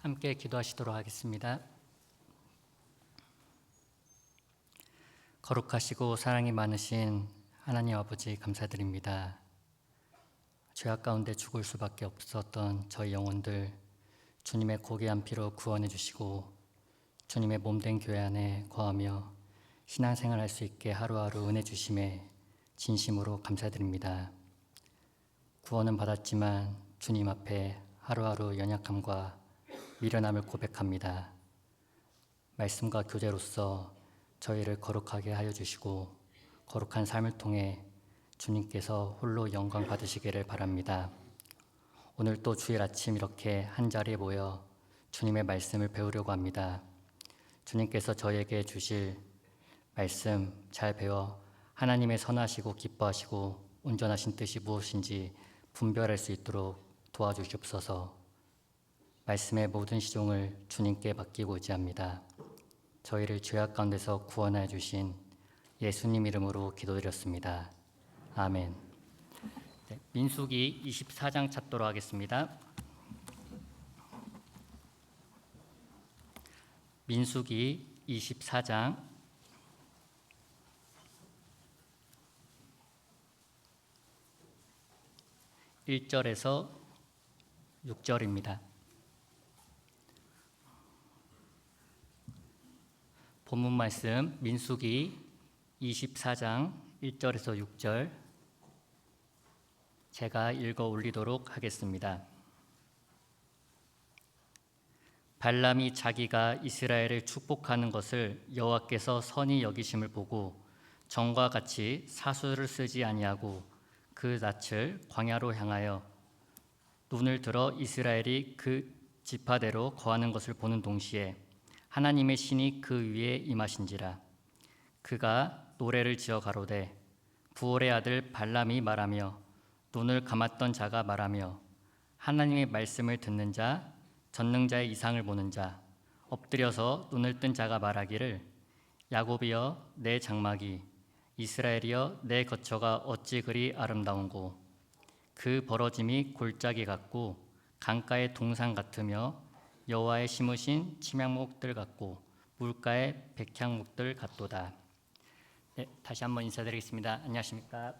함께 기도하시도록 하겠습니다. 거룩하시고 사랑이 많으신 하나님 아버지 감사드립니다. 죄악 가운데 죽을 수밖에 없었던 저희 영혼들 주님의 고귀한 피로 구원해 주시고 주님의 몸된 교회 안에 거하며 신앙생활 할 수 있게 하루하루 은혜 주심에 진심으로 감사드립니다. 구원은 받았지만 주님 앞에 하루하루 연약함과 미련함을 고백합니다. 말씀과 교제로서 저희를 거룩하게 하여 주시고 거룩한 삶을 통해 주님께서 홀로 영광 받으시기를 바랍니다. 오늘 또 주일 아침 이렇게 한자리에 모여 주님의 말씀을 배우려고 합니다. 주님께서 저희에게 주실 말씀 잘 배워 하나님의 선하시고 기뻐하시고 온전하신 뜻이 무엇인지 분별할 수 있도록 도와주시옵소서. 말씀의 모든 시종을 주님께 맡기고자 합니다. 저희를 죄악 가운데서 구원하여 주신 예수님 이름으로 기도드렸습니다. 아멘. 민수기 24장 찾도록 하겠습니다. 민수기 24장 1절에서 6절입니다. 본문 말씀 민수기 24장 1절에서 6절 제가 읽어 올리도록 하겠습니다. 발람이 자기가 이스라엘을 축복하는 것을 여호와께서 선히 여기심을 보고 전과 같이 사수를 쓰지 아니하고 그 낯을 광야로 향하여 눈을 들어 이스라엘이 그 지파대로 거하는 것을 보는 동시에 하나님의 신이 그 위에 임하신지라. 그가 노래를 지어 가로되 부올의 아들 발람이 말하며 눈을 감았던 자가 말하며 하나님의 말씀을 듣는 자 전능자의 이상을 보는 자 엎드려서 눈을 뜬 자가 말하기를 야곱이여 내 장막이 이스라엘이여 내 거처가 어찌 그리 아름다운고 그 벌어짐이 골짜기 같고 강가의 동산 같으며 여호와의 심으신 침향목들 같고 물가의 백향목들 같도다. 네, 다시 한번 인사드리겠습니다. 안녕하십니까?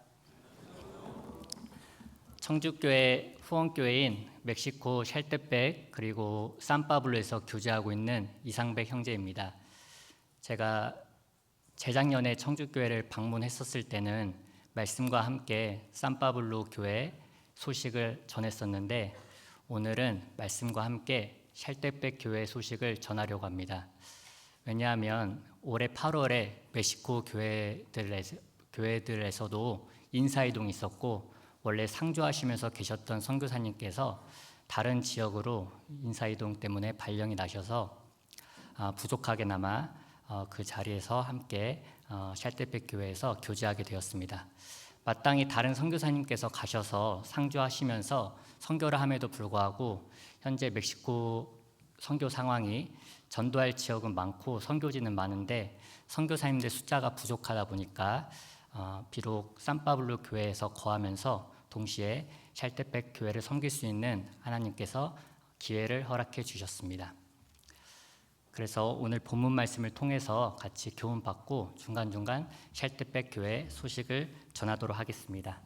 청주교회 후원교회인 멕시코 샬테백 그리고 산파블로에서 교제하고 있는 이상백 형제입니다. 제가 재작년에 청주교회를 방문했었을 때는 말씀과 함께 산파블로 교회 소식을 전했었는데 오늘은 말씀과 함께 샬테백 교회 소식을 전하려고 합니다. 왜냐하면 올해 8월에 멕시코 교회들에서도 인사이동이 있었고 원래 상주하시면서 계셨던 선교사님께서 다른 지역으로 인사이동 때문에 발령이 나셔서 부족하게나마 그 자리에서 함께 샬테백 교회에서 교제하게 되었습니다. 마땅히 다른 선교사님께서 가셔서 상주하시면서 선교를 함에도 불구하고 현재 멕시코 선교 상황이 전도할 지역은 많고 선교지는 많은데 선교사님들 숫자가 부족하다 보니까 비록 산파블로 교회에서 거하면서 동시에 샬테백 교회를 섬길 수 있는 하나님께서 기회를 허락해 주셨습니다. 그래서 오늘 본문 말씀을 통해서 같이 교훈받고 중간중간 샬테백 교회 소식을 전하도록 하겠습니다.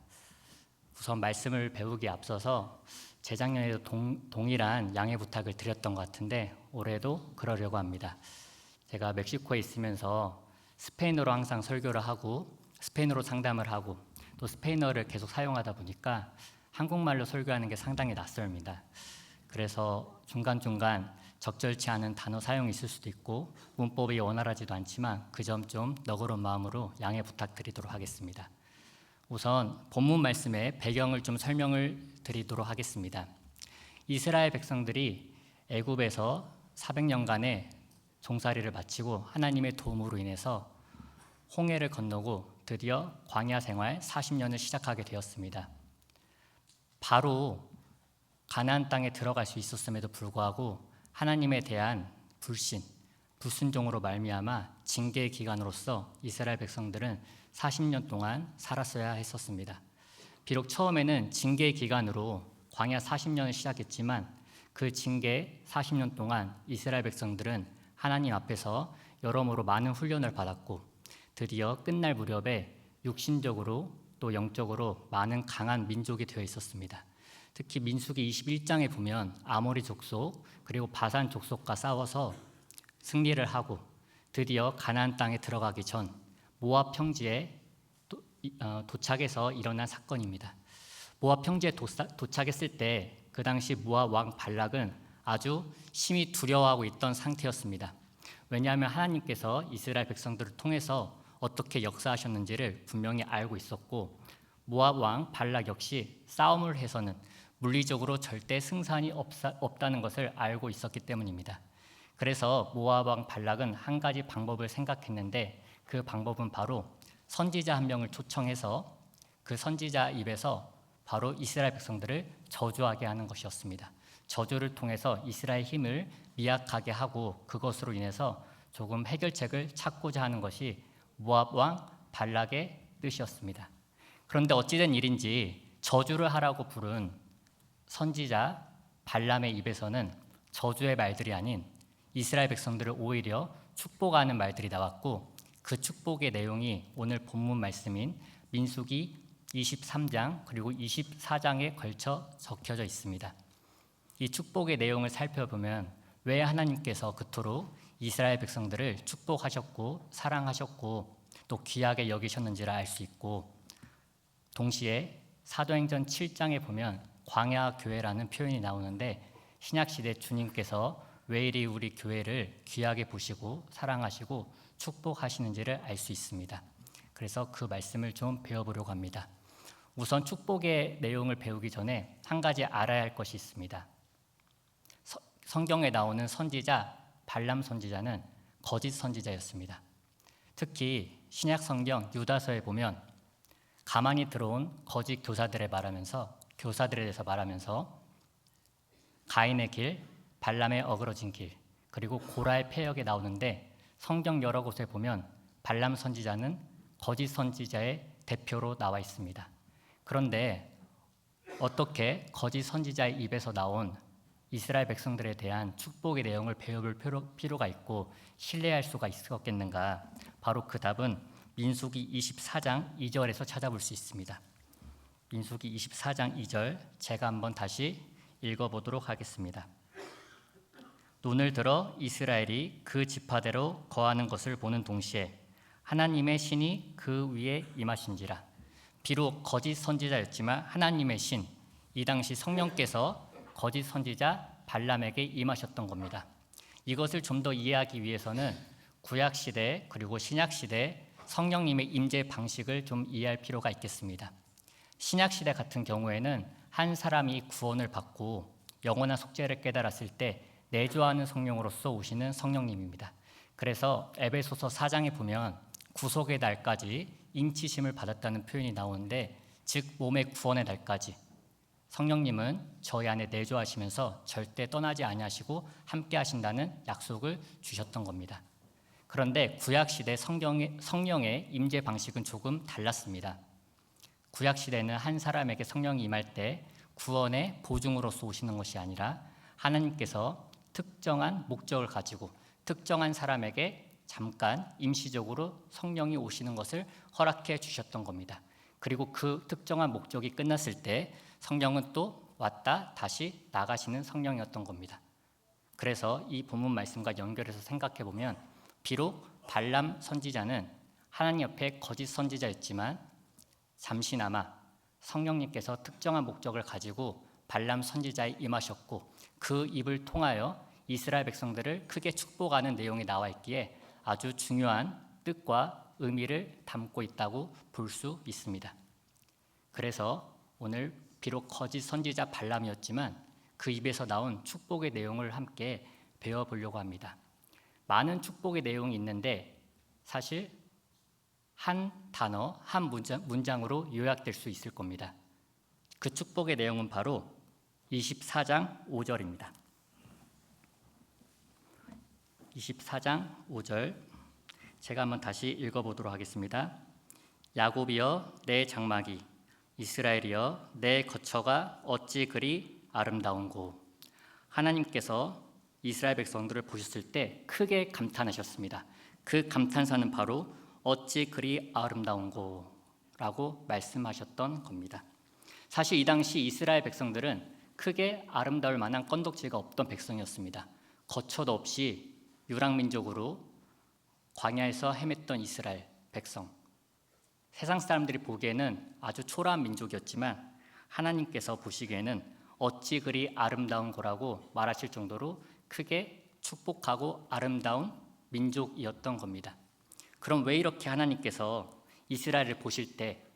우선 말씀을 배우기에 앞서서 재작년에도 동일한 양해 부탁을 드렸던 것 같은데 올해도 그러려고 합니다. 제가 멕시코에 있으면서 스페인어로 항상 설교를 하고 스페인어로 상담을 하고 또 스페인어를 계속 사용하다 보니까 한국말로 설교하는 게 상당히 낯설입니다. 그래서 중간중간 적절치 않은 단어 사용이 있을 수도 있고 문법이 원활하지도 않지만 그 점 좀 너그러운 마음으로 양해 부탁드리도록 하겠습니다. 우선 본문 말씀의 배경을 좀 설명을 드리도록 하겠습니다. 이스라엘 백성들이 애굽에서 400년간의 종살이를 마치고 하나님의 도움으로 인해서 홍해를 건너고 드디어 광야 생활 40년을 시작하게 되었습니다. 바로 가나안 땅에 들어갈 수 있었음에도 불구하고 하나님에 대한 불순종으로 말미암아 징계의 기간으로서 이스라엘 백성들은 40년 동안 살았어야 했었습니다. 비록 처음에는 징계의 기간으로 광야 40년을 시작했지만 그 징계 40년 동안 이스라엘 백성들은 하나님 앞에서 여러모로 많은 훈련을 받았고 드디어 끝날 무렵에 육신적으로 또 영적으로 많은 강한 민족이 되어 있었습니다. 특히 민수기 21장에 보면 아모리 족속 그리고 바산 족속과 싸워서 승리를 하고 드디어 가나안 땅에 들어가기 전 모압 평지에 도착해서 일어난 사건입니다. 모압 평지에 도착했을 때 그 당시 모압 왕 발락은 아주 심히 두려워하고 있던 상태였습니다. 왜냐하면 하나님께서 이스라엘 백성들을 통해서 어떻게 역사하셨는지를 분명히 알고 있었고 모압 왕 발락 역시 싸움을 해서는 물리적으로 절대 승산이 없다는 것을 알고 있었기 때문입니다. 그래서 모압 왕 발락은 한 가지 방법을 생각했는데 그 방법은 바로 선지자 한 명을 초청해서 그 선지자 입에서 바로 이스라엘 백성들을 저주하게 하는 것이었습니다. 저주를 통해서 이스라엘 힘을 미약하게 하고 그것으로 인해서 조금 해결책을 찾고자 하는 것이 모압 왕 발락의 뜻이었습니다. 그런데 어찌된 일인지 저주를 하라고 부른 선지자 발람의 입에서는 저주의 말들이 아닌 이스라엘 백성들을 오히려 축복하는 말들이 나왔고 그 축복의 내용이 오늘 본문 말씀인 민수기 23장 그리고 24장에 걸쳐 적혀져 있습니다. 이 축복의 내용을 살펴보면 왜 하나님께서 그토록 이스라엘 백성들을 축복하셨고 사랑하셨고 또 귀하게 여기셨는지를 알 수 있고 동시에 사도행전 7장에 보면 광야 교회라는 표현이 나오는데 신약시대 주님께서 왜 이리 우리 교회를 귀하게 보시고 사랑하시고 축복하시는지를 알 수 있습니다. 그래서 그 말씀을 좀 배워보려고 합니다. 우선 축복의 내용을 배우기 전에 한 가지 알아야 할 것이 있습니다. 성경에 나오는 선지자 발람 선지자는 거짓 선지자였습니다. 특히 신약 성경 유다서에 보면 가만히 들어온 거짓 교사들에 대해서 말하면서 가인의 길, 발람의 어그러진 길, 그리고 고라의 패역에 나오는데 성경 여러 곳에 보면 발람 선지자는 거짓 선지자의 대표로 나와 있습니다. 그런데 어떻게 거짓 선지자의 입에서 나온 이스라엘 백성들에 대한 축복의 내용을 배워볼 필요가 있고 신뢰할 수가 있었겠는가? 바로 그 답은 민수기 24장 2절에서 찾아볼 수 있습니다. 민수기 24장 2절 제가 한번 다시 읽어보도록 하겠습니다. 눈을 들어 이스라엘이 그 지파대로 거하는 것을 보는 동시에 하나님의 신이 그 위에 임하신지라. 비록 거짓 선지자였지만 하나님의 신, 이 당시 성령께서 거짓 선지자 발람에게 임하셨던 겁니다. 이것을 좀 더 이해하기 위해서는 구약시대 그리고 신약시대 성령님의 임재 방식을 좀 이해할 필요가 있겠습니다. 신약시대 같은 경우에는 한 사람이 구원을 받고 영원한 속죄를 깨달았을 때 내주하는 성령으로서 오시는 성령님입니다. 그래서 에베소서 4장에 보면 구속의 날까지 인치심을 받았다는 표현이 나오는데 즉 몸의 구원의 날까지 성령님은 저희 안에 내주하시면서 절대 떠나지 아니하시고 함께 하신다는 약속을 주셨던 겁니다. 그런데 구약시대 성령의 임재 방식은 조금 달랐습니다. 구약시대는 한 사람에게 성령이 임할 때 구원의 보증으로서 오시는 것이 아니라 하나님께서 특정한 목적을 가지고 특정한 사람에게 잠깐 임시적으로 성령이 오시는 것을 허락해 주셨던 겁니다. 그리고 그 특정한 목적이 끝났을 때 성령은 또 왔다 다시 나가시는 성령이었던 겁니다. 그래서 이 본문 말씀과 연결해서 생각해 보면 비록 발람 선지자는 하나님 옆에 거짓 선지자였지만 잠시나마 성령님께서 특정한 목적을 가지고 발람 선지자에 임하셨고 그 입을 통하여 이스라엘 백성들을 크게 축복하는 내용이 나와 있기에 아주 중요한 뜻과 의미를 담고 있다고 볼 수 있습니다. 그래서 오늘 비록 거짓 선지자 발람이었지만 그 입에서 나온 축복의 내용을 함께 배워보려고 합니다. 많은 축복의 내용이 있는데 사실 한 단어, 한 문장으로 요약될 수 있을 겁니다. 그 축복의 내용은 바로 24장 5절입니다. 24장 5절 제가 한번 다시 읽어보도록 하겠습니다. 야곱이여 내 장막이 이스라엘이여 내 거처가 어찌 그리 아름다운고 하나님께서 이스라엘 백성들을 보셨을 때 크게 감탄하셨습니다. 그 감탄사는 바로 어찌 그리 아름다운고라고 말씀하셨던 겁니다. 사실 이 당시 이스라엘 백성들은 크게 아름다울 만한 건덕지가 없던 백성이었습니다. 거처도 없이 유랑민족으로 광야에서 헤맸던 이스라엘 백성. 세상 사람들이 보기에는 아주 초라한 민족이었지만 하나님께서 보시기에는 어찌 그리 아름다운 거라고 말하실 정도로 크게 축복하고 아름다운 민족이었던 겁니다. 그럼 왜 이렇게 하나님께서 이스라엘을 보실 때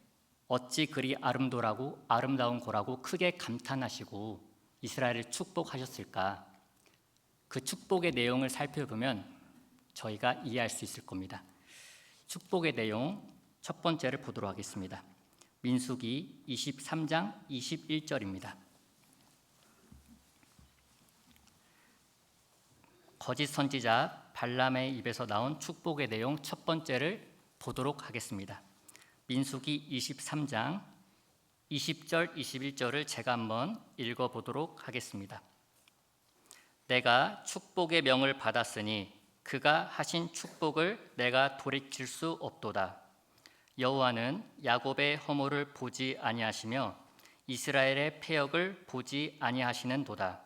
어찌 그리 아름다운 거라고 크게 감탄하시고 이스라엘을 축복하셨을까? 그 축복의 내용을 살펴보면 저희가 이해할 수 있을 겁니다. 축복의 내용 첫 번째를 보도록 하겠습니다. 민수기 23장 21절입니다. 거짓 선지자 발람의 입에서 나온 축복의 내용 첫 번째를 보도록 하겠습니다. 민수기 23장 20절 21절을 제가 한번 읽어보도록 하겠습니다. 내가 축복의 명을 받았으니 그가 하신 축복을 내가 돌이킬 수 없도다. 여호와는 야곱의 허물을 보지 아니하시며 이스라엘의 패역을 보지 아니하시는도다.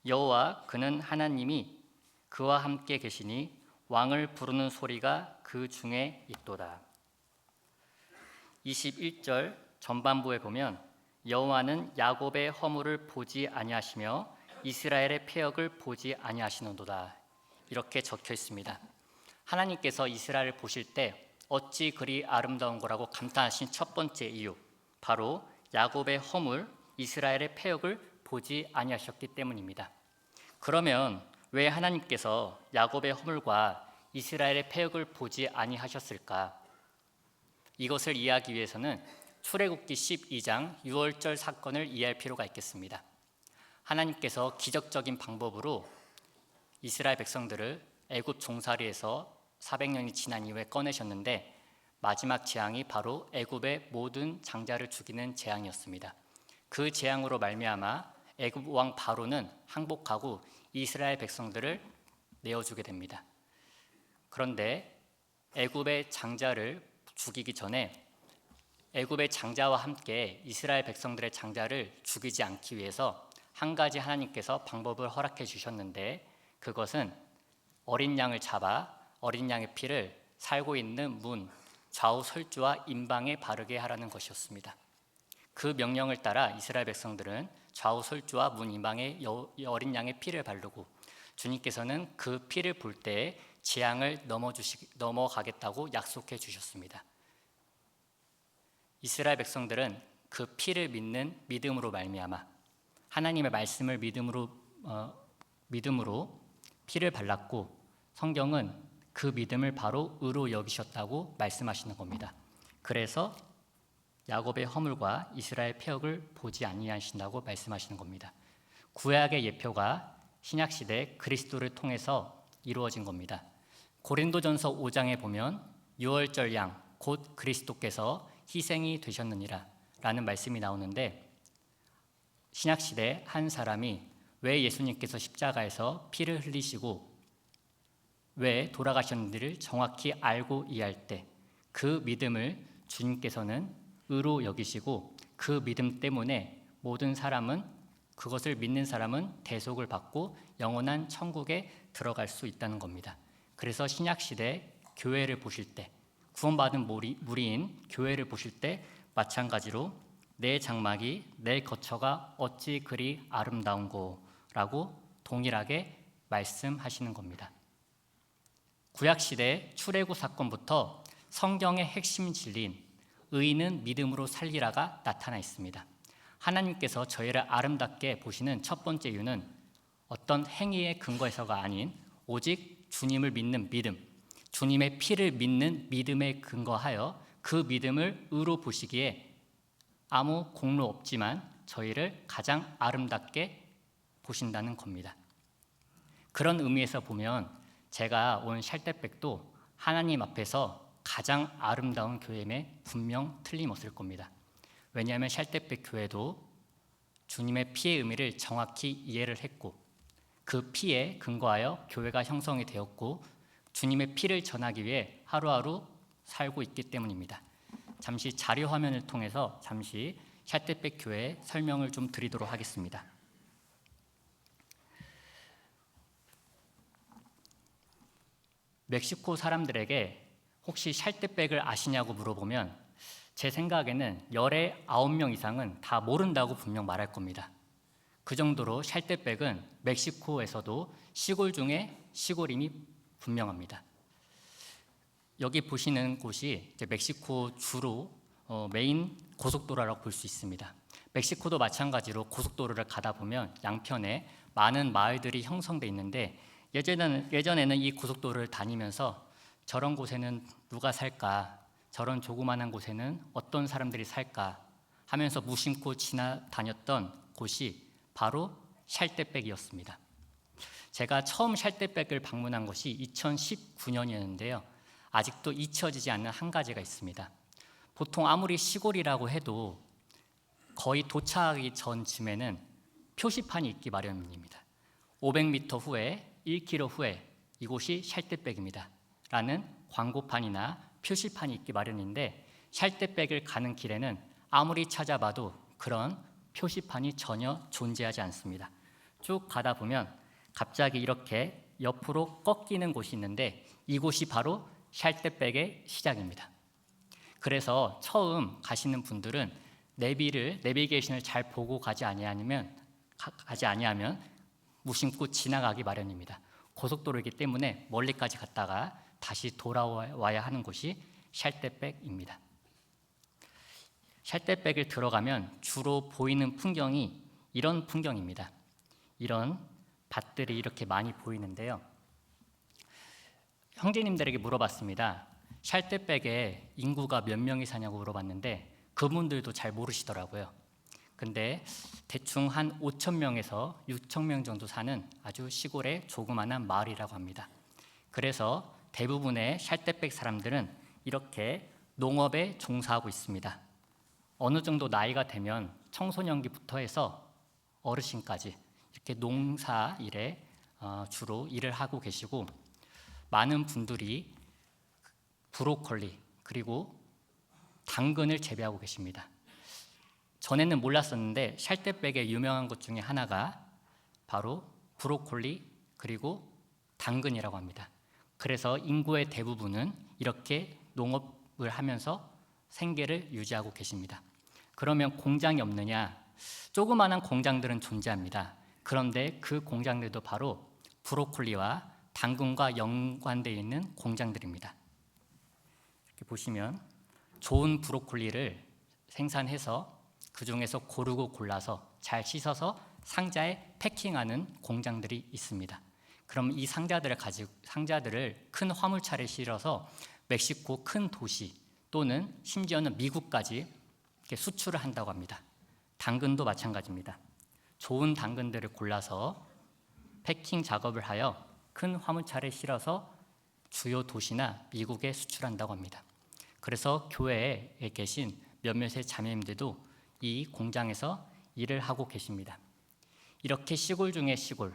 여호와 그는 하나님이 그와 함께 계시니 왕을 부르는 소리가 그 중에 있도다. 21절 전반부에 보면 여호와는 야곱의 허물을 보지 아니하시며 이스라엘의 패역을 보지 아니하시는도다. 이렇게 적혀 있습니다. 하나님께서 이스라엘을 보실 때 어찌 그리 아름다운 거라고 감탄하신 첫 번째 이유, 바로 야곱의 허물, 이스라엘의 패역을 보지 아니하셨기 때문입니다. 그러면 왜 하나님께서 야곱의 허물과 이스라엘의 패역을 보지 아니하셨을까? 이것을 이해하기 위해서는 출애굽기 12장 6월절 사건을 이해할 필요가 있겠습니다. 하나님께서 기적적인 방법으로 이스라엘 백성들을 애굽 종살이에서 400년이 지난 이후에 꺼내셨는데 마지막 재앙이 바로 애굽의 모든 장자를 죽이는 재앙이었습니다. 그 재앙으로 말미암아 애굽 왕 바로는 항복하고 이스라엘 백성들을 내어주게 됩니다. 그런데 애굽의 장자를 죽이기 전에 애굽의 장자와 함께 이스라엘 백성들의 장자를 죽이지 않기 위해서 한 가지 하나님께서 방법을 허락해 주셨는데 그것은 어린 양을 잡아 어린 양의 피를 살고 있는 문, 좌우 설주와 임방에 바르게 하라는 것이었습니다. 그 명령을 따라 이스라엘 백성들은 좌우 설주와 문 임방에 어린 양의 피를 바르고 주님께서는 그 피를 볼 때 재앙을 넘어가겠다고 약속해 주셨습니다. 이스라엘 백성들은 그 피를 믿는 믿음으로 말미암아 하나님의 말씀을 믿음으로 피를 발랐고 성경은 그 믿음을 바로 의로 여기셨다고 말씀하시는 겁니다. 그래서 야곱의 허물과 이스라엘 패역을 보지 아니하신다고 말씀하시는 겁니다. 구약의 예표가 신약시대 그리스도를 통해서 이루어진 겁니다. 고린도전서 5장에 보면 유월절 양 곧 그리스도께서 희생이 되셨느니라 라는 말씀이 나오는데 신약시대 한 사람이 왜 예수님께서 십자가에서 피를 흘리시고 왜 돌아가셨는지를 정확히 알고 이해할 때 그 믿음을 주님께서는 의로 여기시고 그 믿음 때문에 모든 사람은 그것을 믿는 사람은 대속을 받고 영원한 천국에 들어갈 수 있다는 겁니다. 그래서 신약시대 교회를 보실 때 구원받은 무리인 교회를 보실 때 마찬가지로 내 장막이 내 거처가 어찌 그리 아름다운고 라고 동일하게 말씀하시는 겁니다. 구약시대 출애굽 사건부터 성경의 핵심 진리인 의인은 믿음으로 살리라가 나타나 있습니다. 하나님께서 저희를 아름답게 보시는 첫 번째 이유는 어떤 행위의 근거에서가 아닌 오직 주님을 믿는 믿음, 주님의 피를 믿는 믿음에 근거하여 그 믿음을 의로 보시기에 아무 공로 없지만 저희를 가장 아름답게 보신다는 겁니다. 그런 의미에서 보면 제가 온 샬댓백도 하나님 앞에서 가장 아름다운 교회임에 분명 틀림없을 겁니다. 왜냐하면 샬댓백 교회도 주님의 피의 의미를 정확히 이해를 했고 그 피에 근거하여 교회가 형성이 되었고 주님의 피를 전하기 위해 하루하루 살고 있기 때문입니다. 잠시 자료 화면을 통해서 잠시 샬텟백 교회 설명을 좀 드리도록 하겠습니다. 멕시코 사람들에게 혹시 샬텟백을 아시냐고 물어보면 제 생각에는 열의 9명 이상은 다 모른다고 분명 말할 겁니다. 그 정도로 샬텟백은 멕시코에서도 시골 중에 시골임이 분명합니다. 여기 보시는 곳이 이제 멕시코 주로 메인 고속도로라고 볼 수 있습니다. 멕시코도 마찬가지로 고속도로를 가다 보면 양편에 많은 마을들이 형성돼 있는데 예전에는 이 고속도로를 다니면서 저런 곳에는 누가 살까, 저런 조그만한 곳에는 어떤 사람들이 살까 하면서 무심코 지나다녔던 곳이 바로 샬텟백이었습니다. 제가 처음 샬텟백을 방문한 것이 2019년이었는데요. 아직도 잊혀지지 않는 한 가지가 있습니다. 보통 아무리 시골이라고 해도 거의 도착하기 전쯤에는 표시판이 있기 마련입니다. 500m 후에 1km 후에 이곳이 샬텟백입니다 라는 광고판이나 표시판이 있기 마련인데 샬텟백을 가는 길에는 아무리 찾아봐도 그런 표시판이 전혀 존재하지 않습니다. 쭉 가다 보면 갑자기 이렇게 옆으로 꺾이는 곳이 있는데 이곳이 바로 샬텟백의 시작입니다. 그래서 처음 가시는 분들은 내비게이션을 잘 보고 가지 아니하면 무심코 지나가기 마련입니다. 고속도로이기 때문에 멀리까지 갔다가 다시 돌아와야 하는 곳이 샬텟백입니다. 샬텟백을 들어가면 주로 보이는 풍경이 이런 풍경입니다. 이런 밭들이 이렇게 많이 보이는데요. 형제님들에게 물어봤습니다. 샬텟백에 인구가 몇 명이 사냐고 물어봤는데 그분들도 잘 모르시더라고요. 근데 대충 한 5,000명에서 6,000명 정도 사는 아주 시골의 조그마한 마을이라고 합니다. 그래서 대부분의 샬텟백 사람들은 이렇게 농업에 종사하고 있습니다. 어느 정도 나이가 되면 청소년기부터 해서 어르신까지 이렇게 농사 일에 주로 일을 하고 계시고 많은 분들이 브로콜리 그리고 당근을 재배하고 계십니다. 전에는 몰랐었는데 샬텟백의 유명한 것 중에 하나가 바로 브로콜리 그리고 당근이라고 합니다. 그래서 인구의 대부분은 이렇게 농업을 하면서 생계를 유지하고 계십니다. 그러면 공장이 없느냐? 조그마한 공장들은 존재합니다. 그런데 그 공장들도 바로 브로콜리와 당근과 연관되어 있는 공장들입니다. 이렇게 보시면 좋은 브로콜리를 생산해서 그 중에서 고르고 골라서 잘 씻어서 상자에 패킹하는 공장들이 있습니다. 그럼 이 상자들을 큰 화물차에 실어서 멕시코 큰 도시 또는 심지어는 미국까지 이렇게 수출을 한다고 합니다. 당근도 마찬가지입니다. 좋은 당근들을 골라서 패킹 작업을 하여 큰 화물차에 실어서 주요 도시나 미국에 수출한다고 합니다. 그래서 교회에 계신 몇몇의 자매님들도 이 공장에서 일을 하고 계십니다. 이렇게 시골 중에 시골,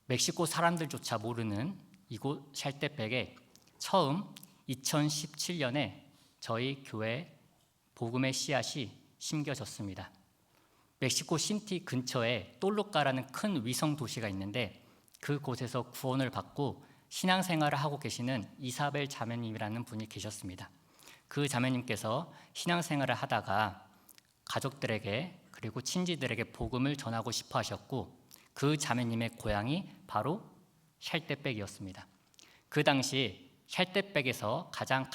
멕시코 사람들조차 모르는 이곳 샬텟백에 처음 2017년에 저희 교회 복음의 씨앗이 심겨졌습니다. 멕시코 시티 근처에 똘로카라는 큰 위성 도시가 있는데 그곳에서 구원을 받고 신앙생활을 하고 계시는 이사벨 자매님이라는 분이 계셨습니다. 그 자매님께서 신앙생활을 하다가 가족들에게 그리고 친지들에게 복음을 전하고 싶어 하셨고 그 자매님의 고향이 바로 샬텟백이었습니다. 그 당시 샬텟백에서 가장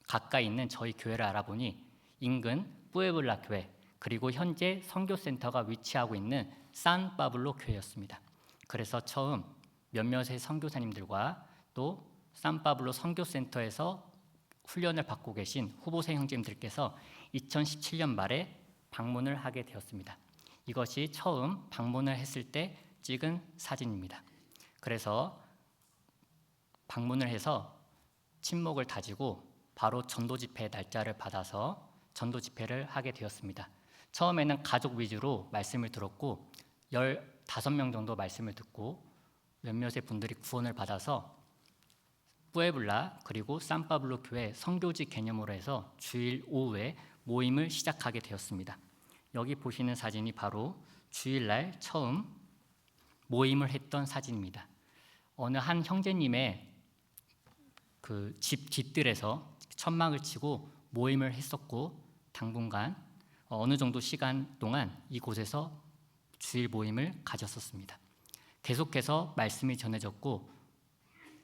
가까이 있는 저희 교회를 알아보니 인근 뿌에블라 교회 그리고 현재 선교센터가 위치하고 있는 산파블로 교회였습니다. 그래서 처음 몇몇의 선교사님들과 또 산파블로 선교센터에서 훈련을 받고 계신 후보생 형제님들께서 2017년 말에 방문을 하게 되었습니다. 이것이 처음 방문을 했을 때 찍은 사진입니다. 그래서 방문을 해서 친목을 다지고 바로 전도 집회 날짜를 받아서 전도 집회를 하게 되었습니다. 처음에는 가족 위주로 말씀을 들었고 15명 정도 말씀을 듣고 몇몇의 분들이 구원을 받아서 뿌에블라 그리고 산파블로 교회 선교지 개념으로 해서 주일 오후에 모임을 시작하게 되었습니다. 여기 보시는 사진이 바로 주일날 처음 모임을 했던 사진입니다. 어느 한 형제님의 그 집 뒤뜰에서 천막을 치고 모임을 했었고, 당분간 어느 정도 시간 동안 이곳에서 주일 모임을 가졌었습니다. 계속해서 말씀이 전해졌고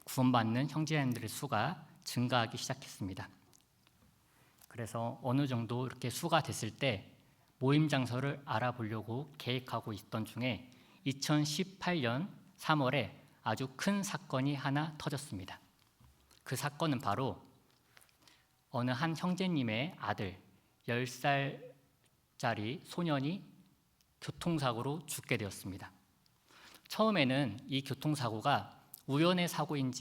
구원받는 형제자매들의 수가 증가하기 시작했습니다. 그래서 어느 정도 이렇게 수가 됐을 때 모임 장소를 알아보려고 계획하고 있던 중에 2018년 3월에 아주 큰 사건이 하나 터졌습니다. 그 사건은 바로 어느 한 형제님의 아들 10살짜리 소년이 교통사고로 죽게 되었습니다. 처음에는 이 교통사고가 우연의 사고인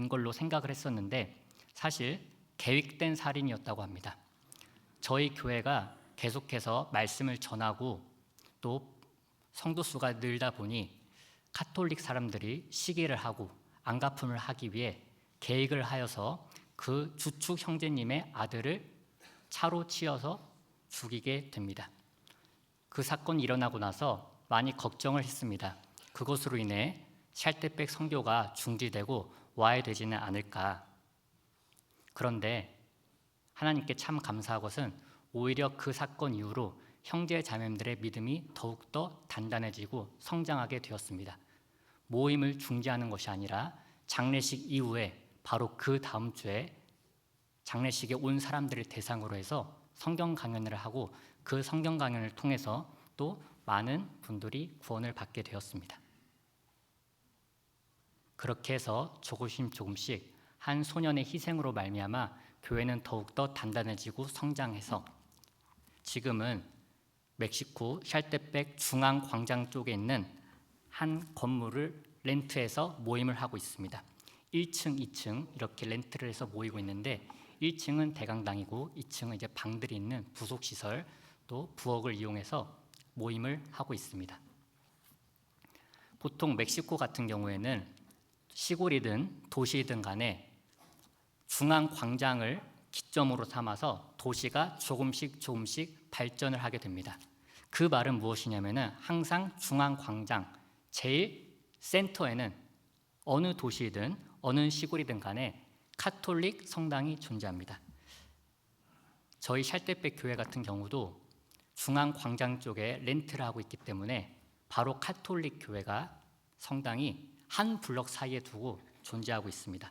걸로 생각을 했었는데 사실 계획된 살인이었다고 합니다. 저희 교회가 계속해서 말씀을 전하고 또 성도 수가 늘다 보니 카톨릭 사람들이 시기를 하고 안가품을 하기 위해 계획을 하여서 그 주축 형제님의 아들을 차로 치어서 죽이게 됩니다. 그 사건이 일어나고 나서 많이 걱정을 했습니다. 그것으로 인해 샬테백 선교가 중지되고 와해되지는 않을까. 그런데 하나님께 참 감사한 것은 오히려 그 사건 이후로 형제 자매들의 믿음이 더욱더 단단해지고 성장하게 되었습니다. 모임을 중지하는 것이 아니라 장례식 이후에 바로 그 다음 주에 장례식에 온 사람들을 대상으로 해서 성경 강연을 하고 그 성경 강연을 통해서 또 많은 분들이 구원을 받게 되었습니다. 그렇게 해서 조금씩 한 소년의 희생으로 말미암아 교회는 더욱더 단단해지고 성장해서 지금은 멕시코 샬테백 중앙 광장 쪽에 있는 한 건물을 렌트해서 모임을 하고 있습니다. 1층, 2층 이렇게 렌트를 해서 모이고 있는데 1층은 대강당이고 2층은 이제 방들이 있는 부속시설 또 부엌을 이용해서 모임을 하고 있습니다. 보통 멕시코 같은 경우에는 시골이든 도시이든 간에 중앙 광장을 기점으로 삼아서 도시가 조금씩 발전을 하게 됩니다. 그 말은 무엇이냐면은 항상 중앙 광장 제일 센터에는 어느 도시이든 어느 시골이든 간에 카톨릭 성당이 존재합니다. 저희 샬테백 교회 같은 경우도 중앙 광장 쪽에 렌트를 하고 있기 때문에 바로 카톨릭 교회가 성당이 한 블럭 사이에 두고 존재하고 있습니다.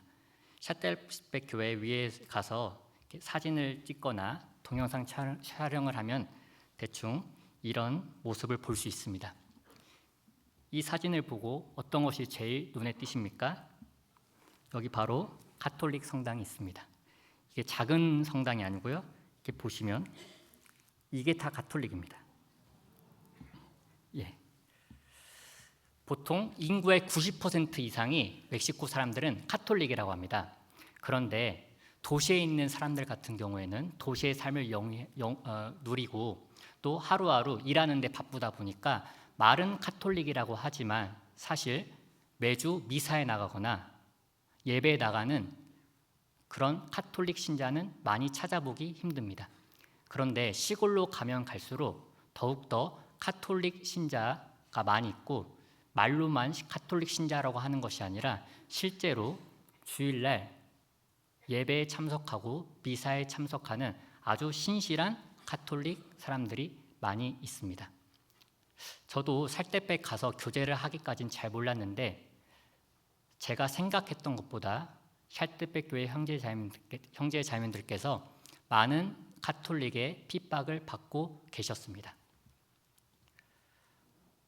샬테백 교회 위에 가서 사진을 찍거나 동영상 촬영을 하면 대충 이런 모습을 볼 수 있습니다. 이 사진을 보고 어떤 것이 제일 눈에 띄십니까? 여기 바로 카톨릭 성당이 있습니다. 이게 작은 성당이 아니고요. 이렇게 보시면 이게 다 카톨릭입니다. 예. 보통 인구의 90% 이상이 멕시코 사람들은 카톨릭이라고 합니다. 그런데 도시에 있는 사람들 같은 경우에는 도시의 삶을 누리고 또 하루하루 일하는 데 바쁘다 보니까 말은 카톨릭이라고 하지만 사실 매주 미사에 나가거나 예배에 나가는 그런 카톨릭 신자는 많이 찾아보기 힘듭니다. 그런데 시골로 가면 갈수록 더욱더 카톨릭 신자가 많이 있고 말로만 카톨릭 신자라고 하는 것이 아니라 실제로 주일날 예배에 참석하고 미사에 참석하는 아주 신실한 카톨릭 사람들이 많이 있습니다. 저도 샬테백 가서 교제를 하기까지는 잘 몰랐는데 제가 생각했던 것보다 샬테백 교회 형제자매들께서 많은 카톨릭의 핍박을 받고 계셨습니다.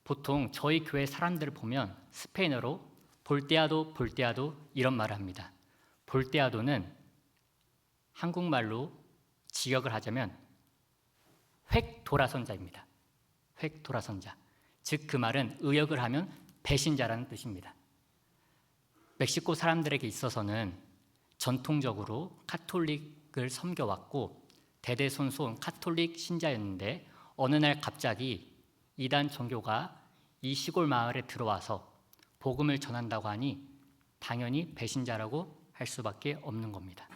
보통 저희 교회 사람들을 보면 스페인어로 볼테아도 이런 말을 합니다. 볼테아도는 한국말로 직역을 하자면 획 돌아선자입니다. 획 돌아선자. 즉 그 말은 의역을 하면 배신자라는 뜻입니다. 멕시코 사람들에게 있어서는 전통적으로 카톨릭을 섬겨왔고 대대손손 카톨릭 신자였는데 어느 날 갑자기 이단 종교가 이 시골 마을에 들어와서 복음을 전한다고 하니 당연히 배신자라고 할 수밖에 없는 겁니다.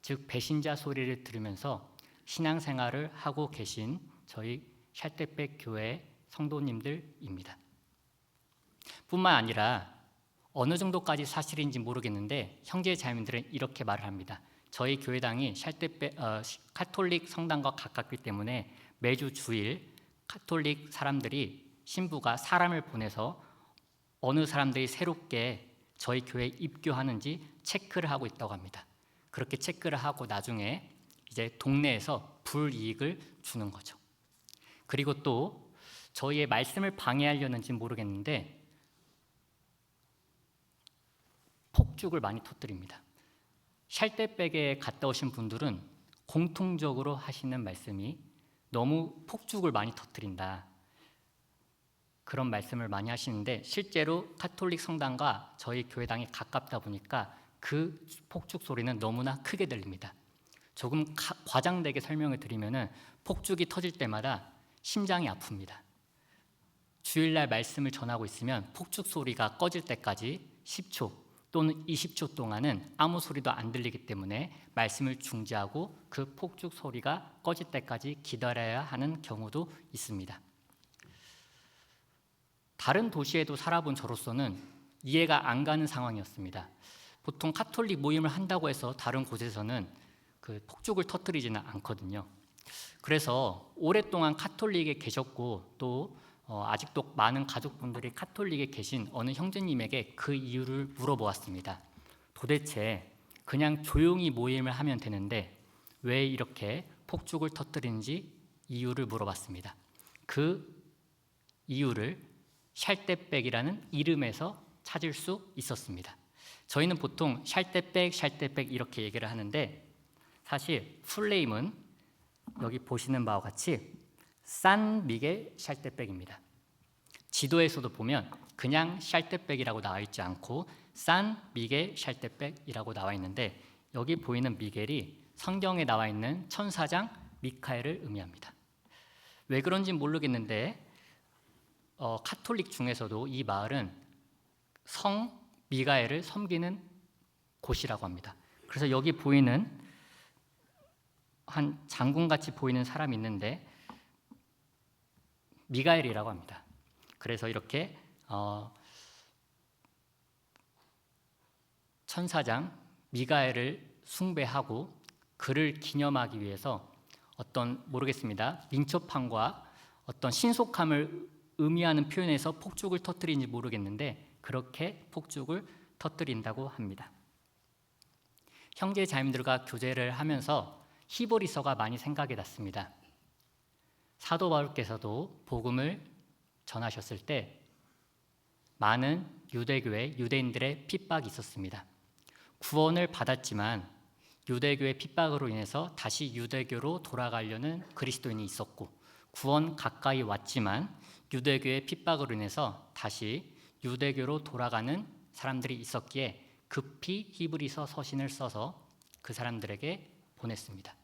즉 배신자 소리를 들으면서 신앙생활을 하고 계신 저희 샬대백 교회 성도님들입니다. 뿐만 아니라 어느 정도까지 사실인지 모르겠는데 형제 자매들은 이렇게 말을 합니다. 저희 교회당이 카톨릭 성당과 가깝기 때문에 매주 주일 카톨릭 사람들이 신부가 사람을 보내서 어느 사람들이 새롭게 저희 교회에 입교하는지 체크를 하고 있다고 합니다. 그렇게 체크를 하고 나중에 이제 동네에서 불이익을 주는 거죠. 그리고 또 저희의 말씀을 방해하려는지 모르겠는데 폭죽을 많이 터뜨립니다. 샬대백에 갔다 오신 분들은 공통적으로 하시는 말씀이 너무 폭죽을 많이 터뜨린다. 그런 말씀을 많이 하시는데 실제로 카톨릭 성당과 저희 교회당이 가깝다 보니까 그 폭죽 소리는 너무나 크게 들립니다. 조금 과장되게 설명을 드리면은 폭죽이 터질 때마다 심장이 아픕니다. 주일날 말씀을 전하고 있으면 폭죽 소리가 꺼질 때까지 10초 또는 20초 동안은 아무 소리도 안 들리기 때문에 말씀을 중지하고 그 폭죽 소리가 꺼질 때까지 기다려야 하는 경우도 있습니다. 다른 도시에도 살아본 저로서는 이해가 안 가는 상황이었습니다. 보통 카톨릭 모임을 한다고 해서 다른 곳에서는 그 폭죽을 터뜨리지는 않거든요. 그래서 오랫동안 카톨릭에 계셨고 또 아직도 많은 가족분들이 카톨릭에 계신 어느 형제님에게 그 이유를 물어보았습니다. 도대체 그냥 조용히 모임을 하면 되는데 왜 이렇게 폭죽을 터뜨리는지 이유를 물어봤습니다. 그 이유를 샬대백이라는 이름에서 찾을 수 있었습니다. 저희는 보통 샬대백 이렇게 얘기를 하는데 사실 풀네임은 여기 보시는 바와 같이 산 미겔 샬대백입니다. 지도에서도 보면 그냥 샬대백이라고 나와 있지 않고 산 미겔 샬대백이라고 나와 있는데 여기 보이는 미겔이 성경에 나와 있는 천사장 미카엘을 의미합니다. 왜 그런지 모르겠는데 카톨릭 중에서도 이 마을은 성 미가엘을 섬기는 곳이라고 합니다. 그래서 여기 보이는 한 장군같이 보이는 사람이 있는데 미가엘이라고 합니다. 그래서 이렇게 천사장 미가엘을 숭배하고 그를 기념하기 위해서 어떤 모르겠습니다. 민초판과 어떤 신속함을 의미하는 표현에서 폭죽을 터뜨린지 모르겠는데 그렇게 폭죽을 터뜨린다고 합니다. 형제 자매들과 교제를 하면서 히브리서가 많이 생각이 났습니다. 사도 바울께서도 복음을 전하셨을 때 많은 유대교회 유대인들의 핍박이 있었습니다. 구원을 받았지만 유대교의 핍박으로 인해서 다시 유대교로 돌아가려는 그리스도인이 있었고 구원 가까이 왔지만 유대교의 핍박으로 인해서 다시 유대교로 돌아가는 사람들이 있었기에 급히 히브리서 서신을 써서 그 사람들에게 보냈습니다.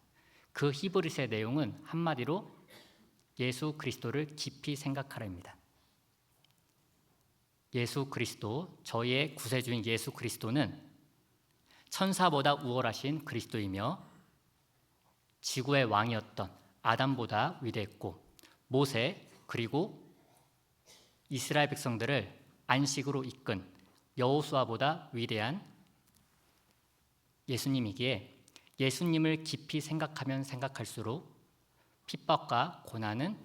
그 히브리서의 내용은 한마디로 예수 그리스도를 깊이 생각하라입니다. 예수 그리스도, 저희의 구세주인 예수 그리스도는 천사보다 우월하신 그리스도이며 지구의 왕이었던 아담보다 위대했고 모세 그리고 이스라엘 백성들을 안식으로 이끈 여호수아보다 위대한 예수님이기에 예수님을 깊이 생각하면 생각할수록 핍박과 고난은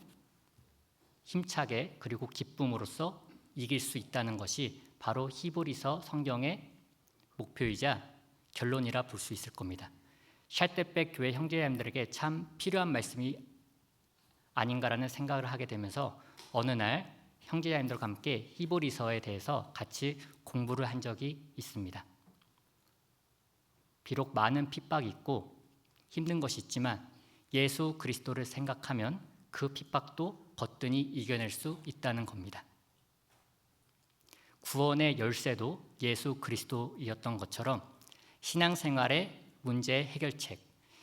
힘차게 그리고 기쁨으로써 이길 수 있다는 것이 바로 히브리서 성경의 목표이자 결론이라 볼 수 있을 겁니다. 샬대백 교회 형제자매들에게 참 필요한 말씀이 아닌가라는 생각을 하게 되면서 어느 날 형제자매들과 함께 히브리서에 대해서 같이 공부를 한 적이 있습니다. 비록 많은 핍박이 있고 힘든 것이 있지만 예수 그리스도를 생각하면 그 핍박도 거뜬히 이겨낼 수 있다는 겁니다. 구원의 열쇠도 예수 그리스도이었던 것처럼 신앙생활의 문제 해결책,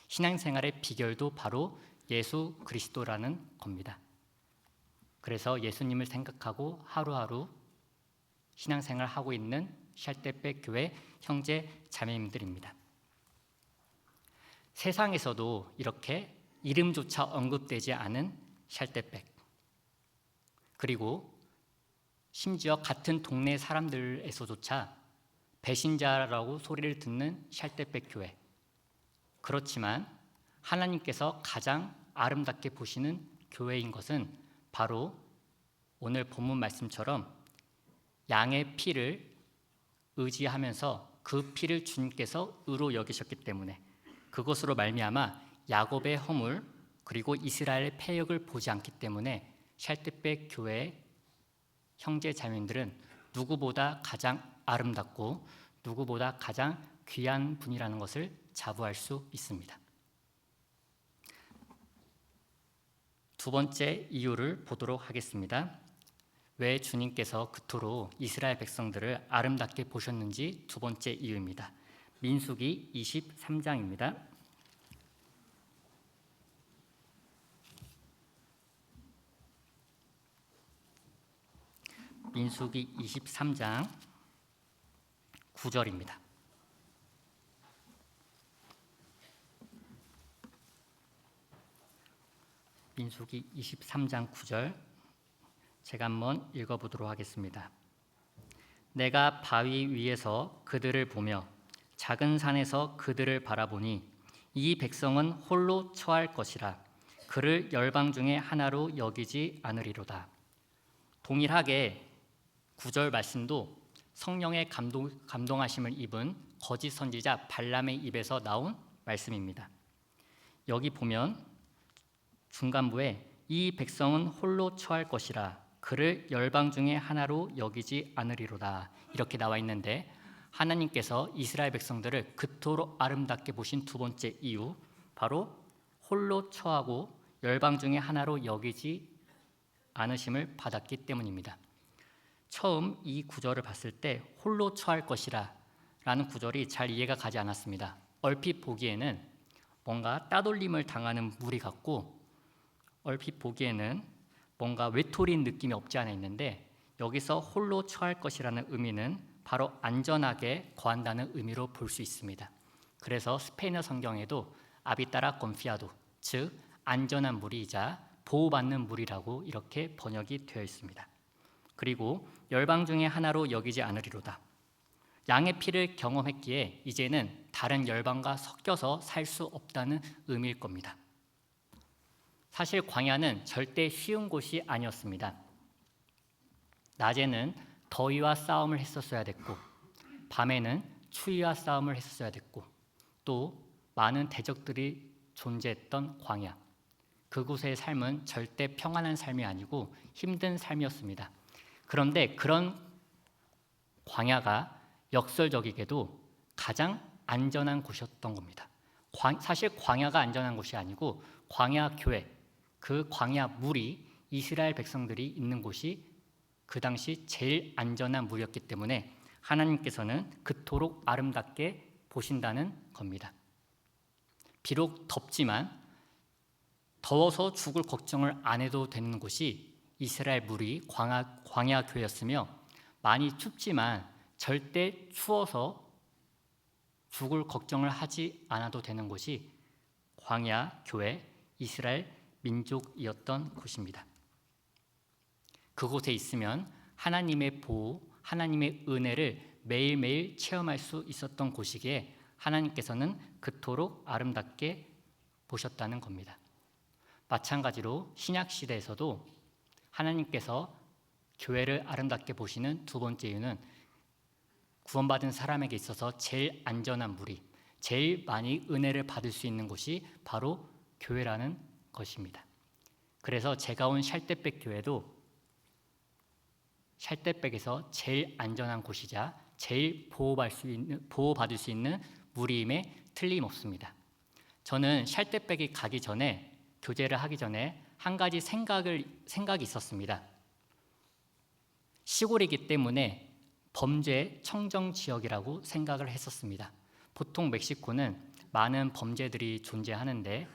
신앙생활의 비결도 바로 예수 그리스도라는 겁니다. 그래서 예수님을 생각하고 하루하루 신앙생활을 하고 있는 샬데백 교회 형제 자매님들입니다. 세상에서도 이렇게 이름조차 언급되지 않은 샬데백, 그리고 심지어 같은 동네 사람들에서조차 배신자라고 소리를 듣는 샬데백 교회. 그렇지만 하나님께서 가장 아름답게 보시는 교회인 것은 바로 오늘 본문 말씀처럼 양의 피를 의지하면서 그 피를 주님께서 의로 여기셨기 때문에 그것으로 말미암아 야곱의 허물 그리고 이스라엘의 패역을 보지 않기 때문에 샬데백 교회의 형제 자매님들은 누구보다 가장 아름답고 누구보다 가장 귀한 분이라는 것을 자부할 수 있습니다. 두 번째 이유를 보도록 하겠습니다. 왜 주님께서 그토록 이스라엘 백성들을 아름답게 보셨는지 두 번째 이유입니다. 민수기 23장입니다. 민수기 23장 9절입니다. 민수기 23장 9절 제가 한번 읽어보도록 하겠습니다. 내가 바위 위에서 그들을 보며 작은 산에서 그들을 바라보니 이 백성은 홀로 처할 것이라 그를 열방 중에 하나로 여기지 않으리로다. 동일하게 9절 말씀도 성령의 감동하심을 입은 거짓 선지자 발람의 입에서 나온 말씀입니다. 여기 보면 중간부에 이 백성은 홀로 처할 것이라 그를 열방 중에 하나로 여기지 않으리로다 이렇게 나와 있는데, 하나님께서 이스라엘 백성들을 그토록 아름답게 보신 두 번째 이유, 바로 홀로 처하고 열방 중에 하나로 여기지 않으심을 받았기 때문입니다. 처음 이 구절을 봤을 때 홀로 처할 것이라 라는 구절이 잘 이해가 가지 않았습니다. 얼핏 보기에는 뭔가 따돌림을 당하는 무리 같고, 얼핏 보기에는 뭔가 외톨이인 느낌이 없지 않아 있는데, 여기서 홀로 처할 것이라는 의미는 바로 안전하게 거한다는 의미로 볼 수 있습니다. 그래서 스페인어 성경에도 아비타라 건피아도, 즉 안전한 무리이자 보호받는 무리라고 이렇게 번역이 되어 있습니다. 그리고 열방 중에 하나로 여기지 않으리로다. 양의 피를 경험했기에 이제는 다른 열방과 섞여서 살 수 없다는 의미일 겁니다. 사실 광야는 절대 쉬운 곳이 아니었습니다. 낮에는 더위와 싸움을 했었어야 됐고, 밤에는 추위와 싸움을 했었어야 됐고, 또 많은 대적들이 존재했던 광야, 그곳의 삶은 절대 평안한 삶이 아니고 힘든 삶이었습니다. 그런데 그런 광야가 역설적이게도 가장 안전한 곳이었던 겁니다. 사실 광야가 안전한 곳이 아니고 광야 교회, 그 광야 물이 이스라엘 백성들이 있는 곳이 그 당시 제일 안전한 물이었기 때문에 하나님께서는 그토록 아름답게 보신다는 겁니다. 비록 덥지만 더워서 죽을 걱정을 안 해도 되는 곳이 이스라엘 물이 광야 교회였으며, 많이 춥지만 절대 추워서 죽을 걱정을 하지 않아도 되는 곳이 광야 교회 이스라엘 민족이었던 곳입니다. 그곳에 있으면 하나님의 보호, 하나님의 은혜를 매일매일 체험할 수 있었던 곳이기에 하나님께서는 그토록 아름답게 보셨다는 겁니다. 마찬가지로 신약시대에서도 하나님께서 교회를 아름답게 보시는 두 번째 이유는 구원받은 사람에게 있어서 제일 안전한 무리, 제일 많이 은혜를 받을 수 있는 곳이 바로 교회라는 것입니다. 그래서 제가 온 샬데백 교회도 샬데백에서 제일 안전한 곳이자 제일 보호받을 수 있는 무리임에 틀림없습니다. 저는 샬데백에 가기 전에, 교제를 하기 전에 한 가지 생각이 있었습니다. 시골이기 때문에 범죄 청정 지역이라고 생각을 했었습니다. 보통 멕시코는 많은 범죄들이 존재하는데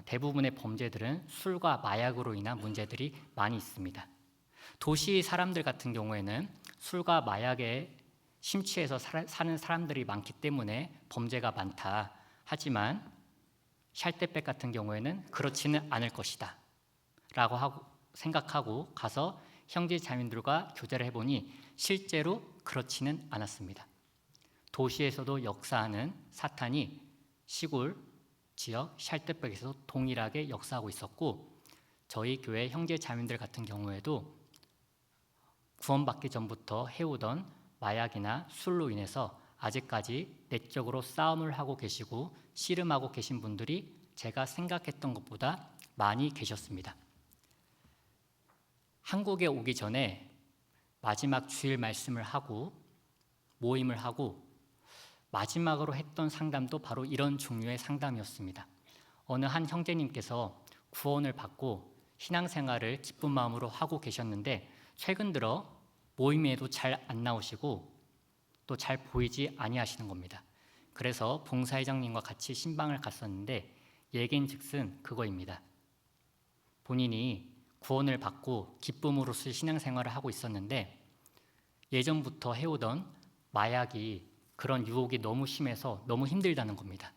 대부분의 범죄들은 술과 마약으로 인한 문제들이 많이 있습니다. 도시 사람들 같은 경우에는 술과 마약에 심취해서 사는 사람들이 많기 때문에 범죄가 많다. 하지만 샬테백 같은 경우에는 그렇지는 않을 것이다 라고 생각하고 가서 형제 자매들과 교제를 해보니 실제로 그렇지는 않았습니다. 도시에서도 역사하는 사탄이 시골 지역 샬테백에서 동일하게 역사하고 있었고, 저희 교회 형제 자매들 같은 경우에도 구원받기 전부터 해오던 마약이나 술로 인해서 아직까지 내적으로 싸움을 하고 계시고 씨름하고 계신 분들이 제가 생각했던 것보다 많이 계셨습니다. 한국에 오기 전에 마지막 주일 말씀을 하고 모임을 하고 마지막으로 했던 상담도 바로 이런 종류의 상담이었습니다. 어느 한 형제님께서 구원을 받고 신앙생활을 기쁜 마음으로 하고 계셨는데 최근 들어 모임에도 잘 안 나오시고 또 잘 보이지 아니하시는 겁니다. 그래서 봉사회장님과 같이 신방을 갔었는데 얘긴즉슨 그거입니다. 본인이 구원을 받고 기쁨으로써 신앙생활을 하고 있었는데 예전부터 해오던 마약이 그런 유혹이 너무 심해서 너무 힘들다는 겁니다.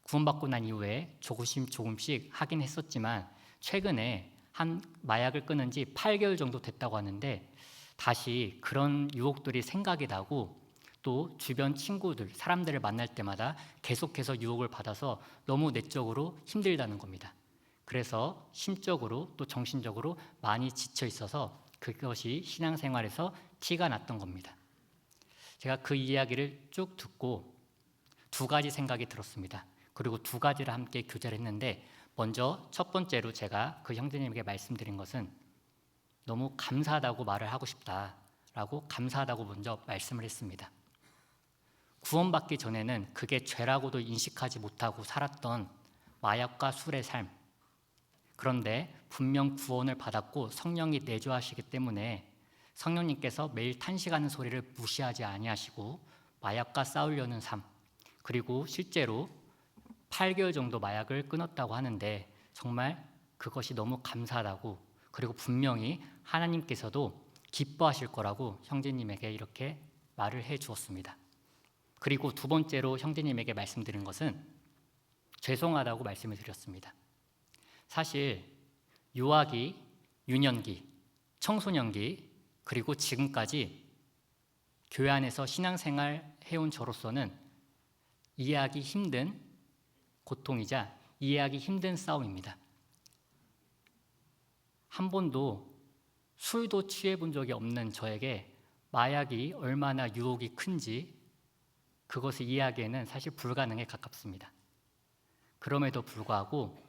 구원받고 난 이후에 조금씩 하긴 했었지만 최근에 한 마약을 끊은 지 8개월 정도 됐다고 하는데 다시 그런 유혹들이 생각이 나고 또 주변 친구들, 사람들을 만날 때마다 계속해서 유혹을 받아서 너무 내적으로 힘들다는 겁니다. 그래서 심적으로 또 정신적으로 많이 지쳐 있어서 그것이 신앙생활에서 티가 났던 겁니다. 제가 그 이야기를 쭉 듣고 두 가지 생각이 들었습니다. 그리고 두 가지를 함께 교제를 했는데 먼저 첫 번째로 제가 그 형제님에게 말씀드린 것은 너무 감사하다고 말을 하고 싶다라고 감사하다고 먼저 말씀을 했습니다. 구원받기 전에는 그게 죄라고도 인식하지 못하고 살았던 마약과 술의 삶, 그런데 분명 구원을 받았고 성령이 내주하시기 때문에 성령님께서 매일 탄식하는 소리를 무시하지 아니하시고 마약과 싸우려는 삶, 그리고 실제로 8개월 정도 마약을 끊었다고 하는데 정말 그것이 너무 감사하다고, 그리고 분명히 하나님께서도 기뻐하실 거라고 형제님에게 이렇게 말을 해 주었습니다. 그리고 두 번째로 형제님에게 말씀드린 것은 죄송하다고 말씀을 드렸습니다. 사실 유아기, 유년기, 청소년기, 그리고 지금까지 교회 안에서 신앙생활 해온 저로서는 이해하기 힘든 고통이자 이해하기 힘든 싸움입니다. 한 번도 술도 취해본 적이 없는 저에게 마약이 얼마나 유혹이 큰지 그것을 이해하기에는 사실 불가능에 가깝습니다. 그럼에도 불구하고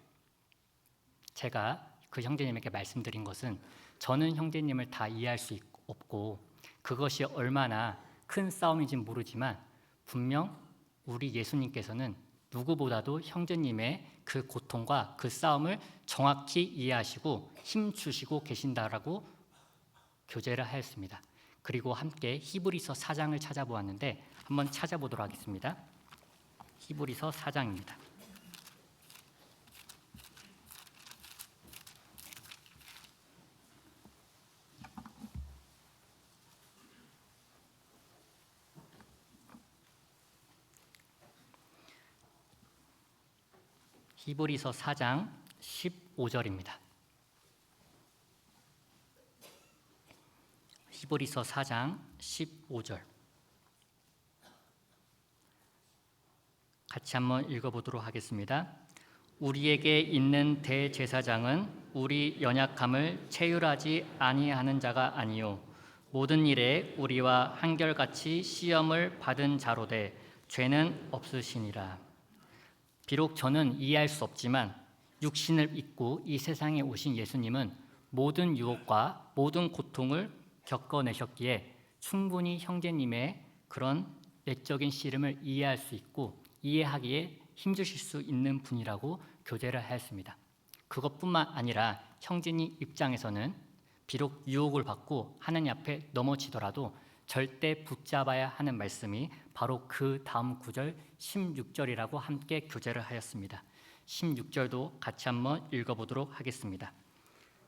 제가 그 형제님에게 말씀드린 것은 저는 형제님을 다 이해할 수 없고 그것이 얼마나 큰 싸움인지는 모르지만 분명 우리 예수님께서는 누구보다도 형제님의 그 고통과 그 싸움을 정확히 이해하시고 힘주시고 계신다라고 교제를 하였습니다. 그리고 함께 히브리서 4장을 찾아보았는데 한번 찾아보도록 하겠습니다. 히브리서 4장입니다. 히브리서 4장 15절입니다. 히브리서 4장 15절 같이 한번 읽어보도록 하겠습니다. 우리에게 있는 대제사장은 우리 연약함을 체휼하지 아니하는 자가 아니요 모든 일에 우리와 한결같이 시험을 받은 자로되 죄는 없으시니라. 비록 저는 이해할 수 없지만 육신을 입고 이 세상에 오신 예수님은 모든 유혹과 모든 고통을 겪어내셨기에 충분히 형제님의 그런 내적인 씨름을 이해할 수 있고 이해하기에 힘주실 수 있는 분이라고 교제를 하였습니다. 그것뿐만 아니라 형제님 입장에서는 비록 유혹을 받고 하나님 앞에 넘어지더라도 절대 붙잡아야 하는 말씀이 바로 그 다음 구절 16절이라고 함께 교제를 하였습니다. 16절도 같이 한번 읽어보도록 하겠습니다.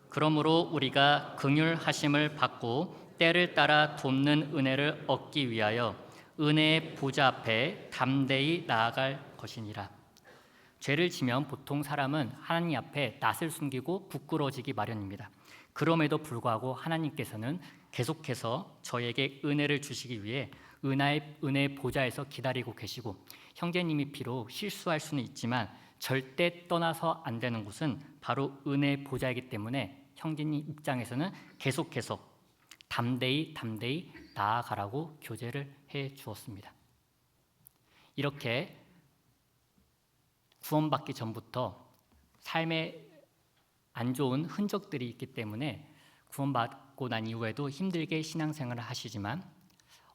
그러므로 우리가 긍휼하심을 받고 때를 따라 돕는 은혜를 얻기 위하여 은혜의 보좌 앞에 담대히 나아갈 것이니라. 죄를 지면 보통 사람은 하나님 앞에 낯을 숨기고 부끄러워지기 마련입니다. 그럼에도 불구하고 하나님께서는 계속해서 저에게 은혜를 주시기 위해 은혜의 보좌에서 기다리고 계시고, 형제님이 비록 실수할 수는 있지만 절대 떠나서 안 되는 곳은 바로 은혜의 보좌이기 때문에 형제님 입장에서는 계속해서 담대히 나아가라고 교제를 해 주었습니다. 이렇게 구원받기 전부터 삶에 안 좋은 흔적들이 있기 때문에 구원받고 난 이후에도 힘들게 신앙생활을 하시지만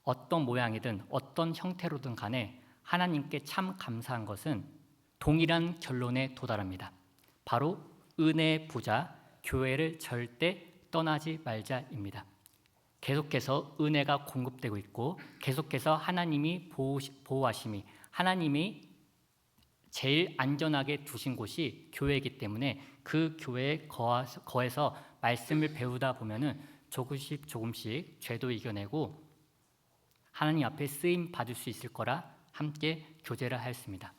어떤 모양이든 어떤 형태로든 간에 하나님께 참 감사한 것은 동일한 결론에 도달합니다. 바로 은혜의 보좌, 교회를 절대 떠나지 말자입니다. 계속해서 은혜가 공급되고 있고 계속해서 하나님이 보호하심이, 하나님이 제일 안전하게 두신 곳이 교회이기 때문에 그 교회에 거해서 말씀을 배우다 보면은 조금씩 죄도 이겨내고 하나님 앞에 쓰임 받을 수 있을 거라 함께 교제를 하였습니다.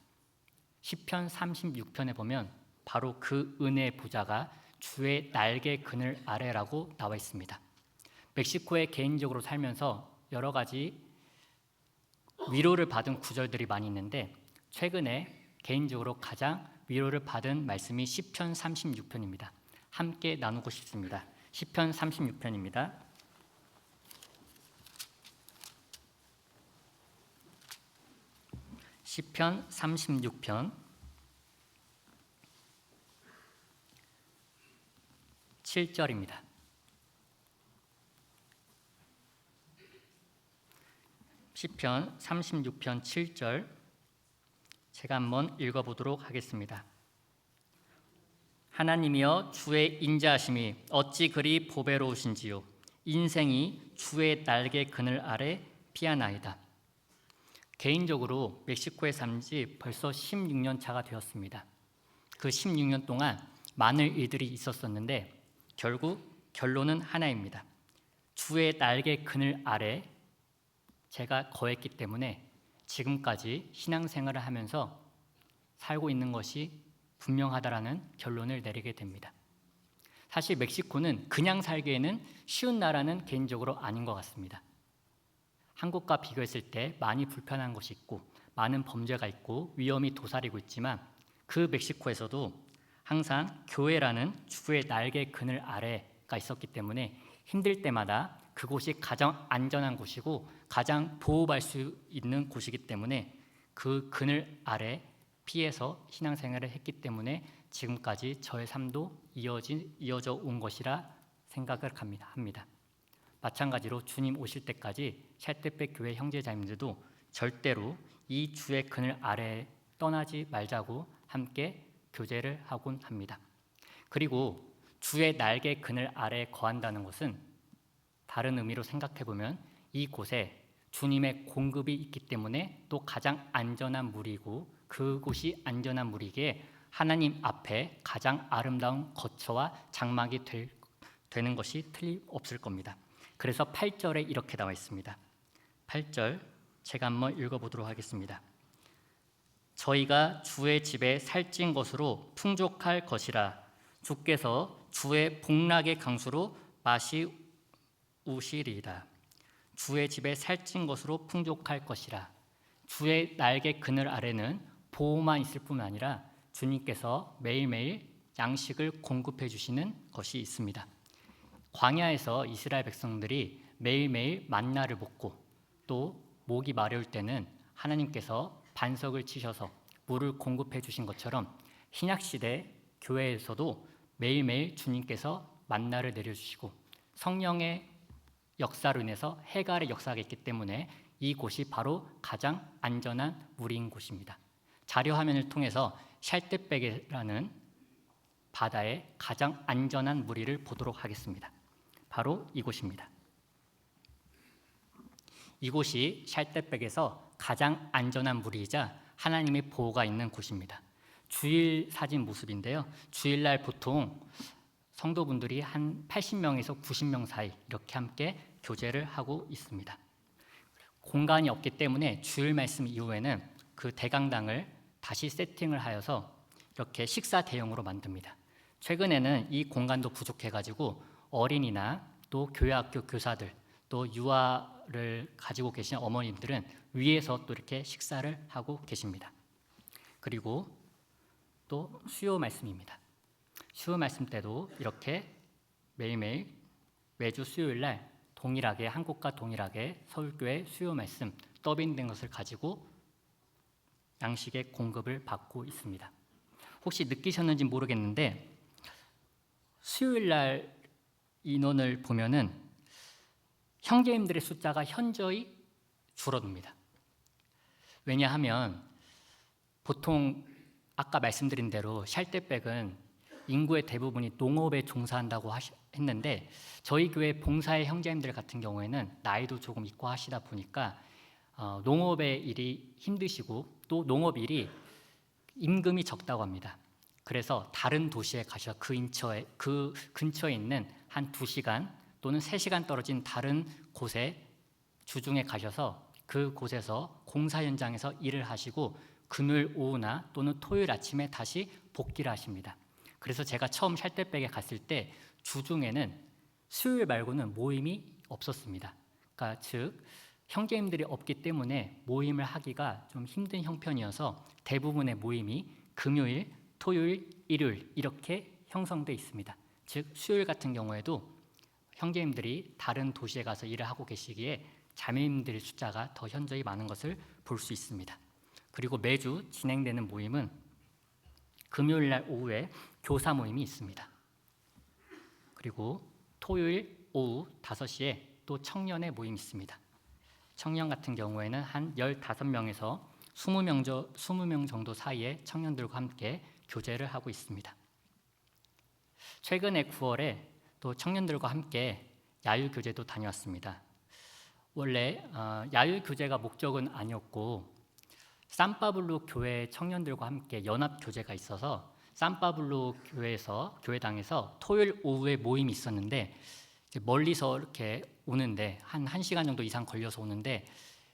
시편 36편에 보면 바로 그 은혜의 보좌가 주의 날개 그늘 아래라고 나와 있습니다. 멕시코에 개인적으로 살면서 여러 가지 위로를 받은 구절들이 많이 있는데 최근에 개인적으로 가장 위로를 받은 말씀이 시편 36편입니다. 함께 나누고 싶습니다. 시편 36편입니다. 시편 36편 7절입니다. 시편 36편 7절 제가 한번 읽어보도록 하겠습니다. 하나님이여 주의 인자하심이 어찌 그리 보배로우신지요. 인생이 주의 날개 그늘 아래 피하나이다. 개인적으로 멕시코에 산 지 벌써 16년 차가 되었습니다. 그 16년 동안 많은 일들이 있었었는데 결국 결론은 하나입니다. 주의 날개 그늘 아래 제가 거했기 때문에 지금까지 신앙생활을 하면서 살고 있는 것이 분명하다라는 결론을 내리게 됩니다. 사실 멕시코는 그냥 살기에는 쉬운 나라는 개인적으로 아닌 것 같습니다. 한국과 비교했을 때 많이 불편한 것이 있고 많은 범죄가 있고 위험이 도사리고 있지만 그 멕시코에서도 항상 교회라는 주의 날개 그늘 아래가 있었기 때문에 힘들 때마다 그곳이 가장 안전한 곳이고 가장 보호받을 수 있는 곳이기 때문에 그 그늘 아래 피해서 신앙생활을 했기 때문에 지금까지 저의 삶도 이어져 온 것이라 생각을 합니다. 마찬가지로 주님 오실 때까지 샬테백 교회 형제자매들도 절대로 이 주의 그늘 아래에 떠나지 말자고 함께 교제를 하곤 합니다. 그리고 주의 날개 그늘 아래에 거한다는 것은 다른 의미로 생각해보면 이곳에 주님의 공급이 있기 때문에 또 가장 안전한 물이고 그곳이 안전한 물이기에 하나님 앞에 가장 아름다운 거처와 장막이 되는 것이 틀림없을 겁니다. 그래서 8절에 이렇게 나와 있습니다. 8절 제가 한번 읽어보도록 하겠습니다. 저희가 주의 집에 살찐 것으로 풍족할 것이라. 주께서 주의 복락의 강수로 마시우시리이다. 주의 집에 살찐 것으로 풍족할 것이라. 주의 날개 그늘 아래는 보호만 있을 뿐 아니라 주님께서 매일매일 양식을 공급해 주시는 것이 있습니다. 광야에서 이스라엘 백성들이 매일매일 만나를 먹고 또 목이 마려울 때는 하나님께서 반석을 치셔서 물을 공급해 주신 것처럼 신약시대 교회에서도 매일매일 주님께서 만나를 내려주시고 성령의 역사로 인해서 해갈의 역사가 있기 때문에 이곳이 바로 가장 안전한 물인 곳입니다. 자료화면을 통해서 샬테백이라는 바다의 가장 안전한 무리를 보도록 하겠습니다. 바로 이곳입니다. 이곳이 샬테백에서 가장 안전한 무리이자 하나님의 보호가 있는 곳입니다. 주일 사진 모습인데요. 주일날 보통 성도분들이 한 80명에서 90명 사이 이렇게 함께 교제를 하고 있습니다. 공간이 없기 때문에 주일 말씀 이후에는 그 대강당을 다시 세팅을 하여서 이렇게 식사 대용으로 만듭니다. 최근에는 이 공간도 부족해가지고 어린이나 또 교회학교 교사들 또 유아를 가지고 계신 어머님들은 위에서 또 이렇게 식사를 하고 계십니다. 그리고 또 수요 말씀입니다. 수요 말씀 때도 이렇게 매일매일 매주 수요일 날 동일하게 한국과 동일하게 서울교회 수요 말씀 더빙된 것을 가지고 양식의 공급을 받고 있습니다. 혹시 느끼셨는지 모르겠는데 수요일 날 인원을 보면은 형제님들의 숫자가 현저히 줄어듭니다. 왜냐하면 보통 아까 말씀드린 대로 샬대백은 인구의 대부분이 농업에 종사한다고 했는데 저희 교회 봉사의 형제님들 같은 경우에는 나이도 조금 있고 하시다 보니까 농업의 일이 힘드시고 또 농업 일이 임금이 적다고 합니다. 그래서 다른 도시에 가셔서 그 근처에 있는 한 2시간 또는 3시간 떨어진 다른 곳에 주중에 가셔서 그곳에서 공사 현장에서 일을 하시고 금요일 오후나 또는 토요일 아침에 다시 복귀를 하십니다. 그래서 제가 처음 샬대백에 갔을 때 주중에는 수요일 말고는 모임이 없었습니다. 그러니까 즉 형제님들이 없기 때문에 모임을 하기가 좀 힘든 형편이어서 대부분의 모임이 금요일, 토요일, 일요일 이렇게 형성돼 있습니다. 즉 수요일 같은 경우에도 형제님들이 다른 도시에 가서 일을 하고 계시기에 자매님들의 숫자가 더 현저히 많은 것을 볼 수 있습니다. 그리고 매주 진행되는 모임은 금요일 날 오후에 교사 모임이 있습니다. 그리고 토요일 오후 5시에 또 청년의 모임이 있습니다. 청년 같은 경우에는 한 15명에서 20명 정도 사이의 청년들과 함께 교제를 하고 있습니다. 최근에 9월에 또 청년들과 함께 야유교제도 다녀왔습니다. 원래 야유교제가 목적은 아니었고 산파블로 교회 청년들과 함께 연합교제가 있어서 산파블로 교회당에서 토요일 오후에 모임이 있었는데 이제 멀리서 이렇게 오는데 한 1시간 정도 이상 걸려서 오는데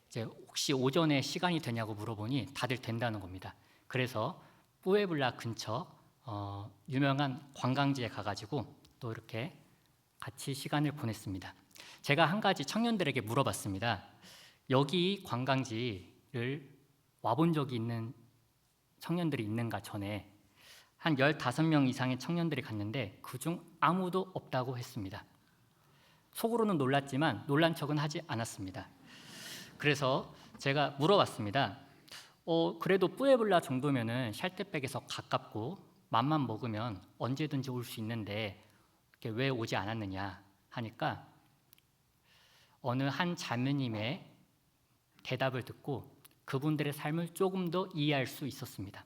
이제 혹시 오전에 시간이 되냐고 물어보니 다들 된다는 겁니다. 그래서 뿌에블라 근처 유명한 관광지에 가가지고 또 이렇게 같이 시간을 보냈습니다. 제가 한 가지 청년들에게 물어봤습니다. 여기 관광지를 와본 적이 있는 청년들이 있는가 전에 한 15명 이상의 청년들이 갔는데 그중 아무도 없다고 했습니다. 속으로는 놀랐지만 놀란 척은 하지 않았습니다. 그래서 제가 물어봤습니다. 그래도 뿌에블라 정도면은 샬대백에서 가깝고 맘만 먹으면 언제든지 올 수 있는데 왜 오지 않았느냐 하니까 어느 한 자매님의 대답을 듣고 그분들의 삶을 조금 더 이해할 수 있었습니다.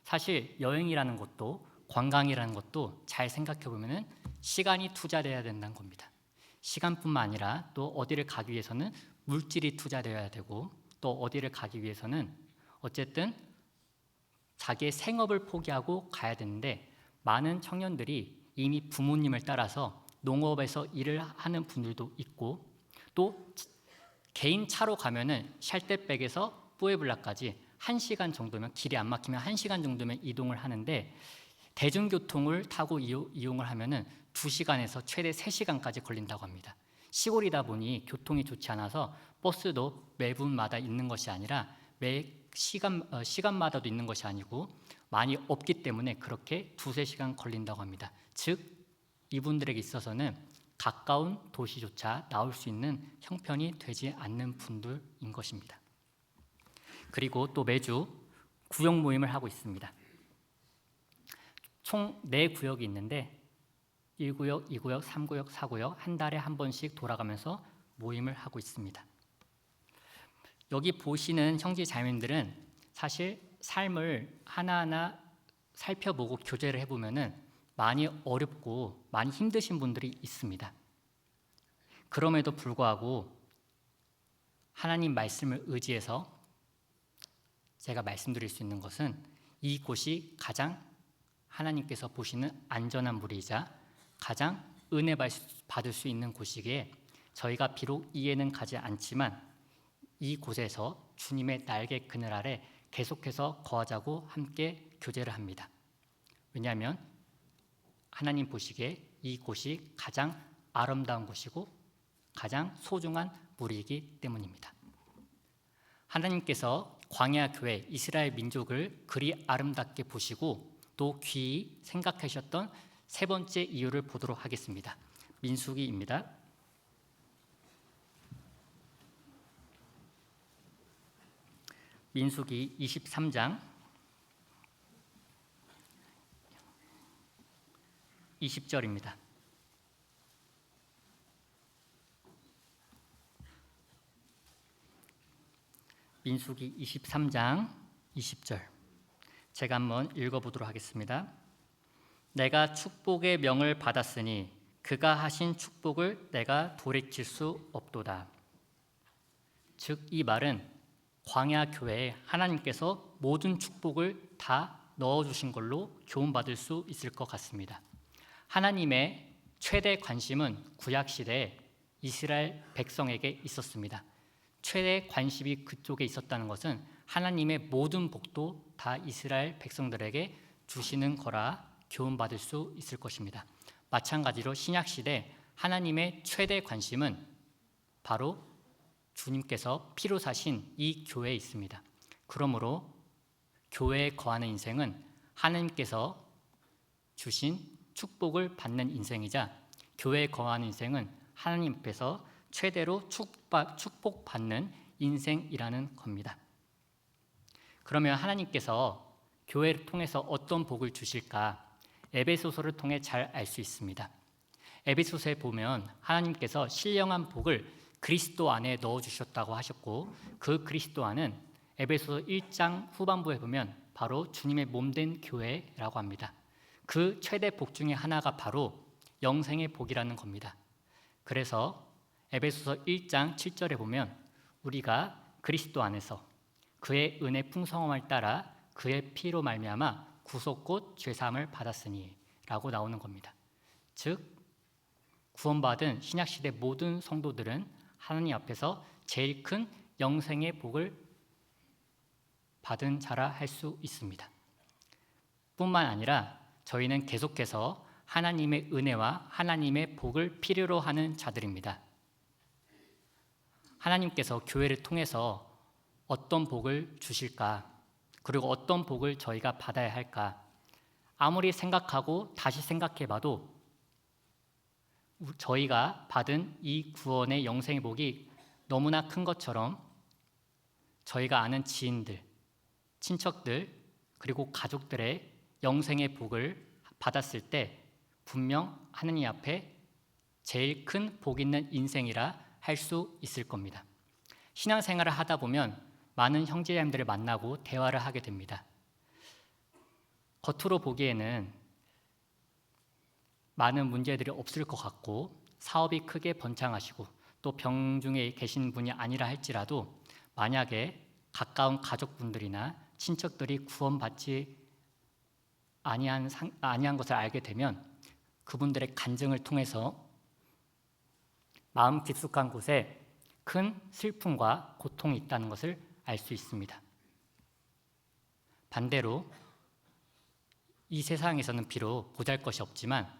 사실 여행이라는 것도 관광이라는 것도 잘 생각해 보면은 시간이 투자돼야 된다는 겁니다. 시간뿐만 아니라 또 어디를 가기 위해서는 물질이 투자되어야 되고 또 어디를 가기 위해서는 어쨌든 자기의 생업을 포기하고 가야 되는데 많은 청년들이 이미 부모님을 따라서 농업에서 일을 하는 분들도 있고 또 개인 차로 가면은 샬대백에서 뿌에블라까지 1시간 정도면 길이 안 막히면 1시간 정도면 이동을 하는데 대중교통을 타고 이용을 하면은 2시간에서 최대 3시간까지 걸린다고 합니다. 시골이다 보니 교통이 좋지 않아서 버스도 매분마다 있는 것이 아니라 매 시간마다도 있는 것이 아니고 많이 없기 때문에 그렇게 2-3시간 걸린다고 합니다. 즉 이분들에게 있어서는 가까운 도시조차 나올 수 있는 형편이 되지 않는 분들인 것입니다. 그리고 또 매주 구역 모임을 하고 있습니다. 총 4구역이 있는데 1구역, 2구역, 3구역, 4구역 한 달에 한 번씩 돌아가면서 모임을 하고 있습니다. 여기 보시는 형제 자매님들은 사실 삶을 하나하나 살펴보고 교제를 해보면은 많이 어렵고 많이 힘드신 분들이 있습니다. 그럼에도 불구하고 하나님 말씀을 의지해서 제가 말씀드릴 수 있는 것은 이곳이 가장 하나님께서 보시는 안전한 무리이자 가장 은혜 받을 수 있는 곳이기에 저희가 비록 이해는 가지 않지만 이곳에서 주님의 날개 그늘 아래 계속해서 거하자고 함께 교제를 합니다. 왜냐하면 하나님 보시기에 이곳이 가장 아름다운 곳이고 가장 소중한 무리이기 때문입니다. 하나님께서 광야 교회 이스라엘 민족을 그리 아름답게 보시고 또 귀히 생각하셨던 세 번째 이유를 보도록 하겠습니다. 민수기입니다. 민수기 23장 20절입니다. 민수기 23장 20절 제가 한번 읽어보도록 하겠습니다. 내가 축복의 명을 받았으니 그가 하신 축복을 내가 돌이킬 수 없도다. 즉 이 말은 광야 교회에 하나님께서 모든 축복을 다 넣어주신 걸로 교훈받을 수 있을 것 같습니다. 하나님의 최대 관심은 구약시대에 이스라엘 백성에게 있었습니다. 최대 관심이 그쪽에 있었다는 것은 하나님의 모든 복도 다 이스라엘 백성들에게 주시는 거라 교훈받을 수 있을 것입니다. 마찬가지로 신약시대 하나님의 최대 관심은 바로 주님께서 피로 사신 이 교회에 있습니다. 그러므로 교회에 거하는 인생은 하나님께서 주신 축복을 받는 인생이자 교회에 거하는 인생은 하나님 앞에서 최대로 축복받는 인생이라는 겁니다. 그러면 하나님께서 교회를 통해서 어떤 복을 주실까? 에베소서를 통해 잘 알 수 있습니다. 에베소서에 보면 하나님께서 신령한 복을 그리스도 안에 넣어주셨다고 하셨고 그 그리스도 안은 에베소서 1장 후반부에 보면 바로 주님의 몸된 교회라고 합니다. 그 최대 복 중에 하나가 바로 영생의 복이라는 겁니다. 그래서 에베소서 1장 7절에 보면 우리가 그리스도 안에서 그의 은혜 풍성함을 따라 그의 피로 말미암아 구속 곧 죄사함을 받았으니 라고 나오는 겁니다. 즉 구원받은 신약시대 모든 성도들은 하나님 앞에서 제일 큰 영생의 복을 받은 자라 할 수 있습니다. 뿐만 아니라 저희는 계속해서 하나님의 은혜와 하나님의 복을 필요로 하는 자들입니다. 하나님께서 교회를 통해서 어떤 복을 주실까? 그리고 어떤 복을 저희가 받아야 할까? 아무리 생각하고 다시 생각해봐도 저희가 받은 이 구원의 영생의 복이 너무나 큰 것처럼 저희가 아는 지인들, 친척들, 그리고 가족들의 영생의 복을 받았을 때 분명 하나님 앞에 제일 큰 복 있는 인생이라 할 수 있을 겁니다. 신앙생활을 하다 보면 많은 형제자매들을 만나고 대화를 하게 됩니다. 겉으로 보기에는 많은 문제들이 없을 것 같고 사업이 크게 번창하시고 또 병중에 계신 분이 아니라 할지라도 만약에 가까운 가족분들이나 친척들이 구원받지 아니한 것을 알게 되면 그분들의 간증을 통해서 마음 깊숙한 곳에 큰 슬픔과 고통이 있다는 것을 알 수 있습니다. 반대로 이 세상에서는 비록 보잘것이 없지만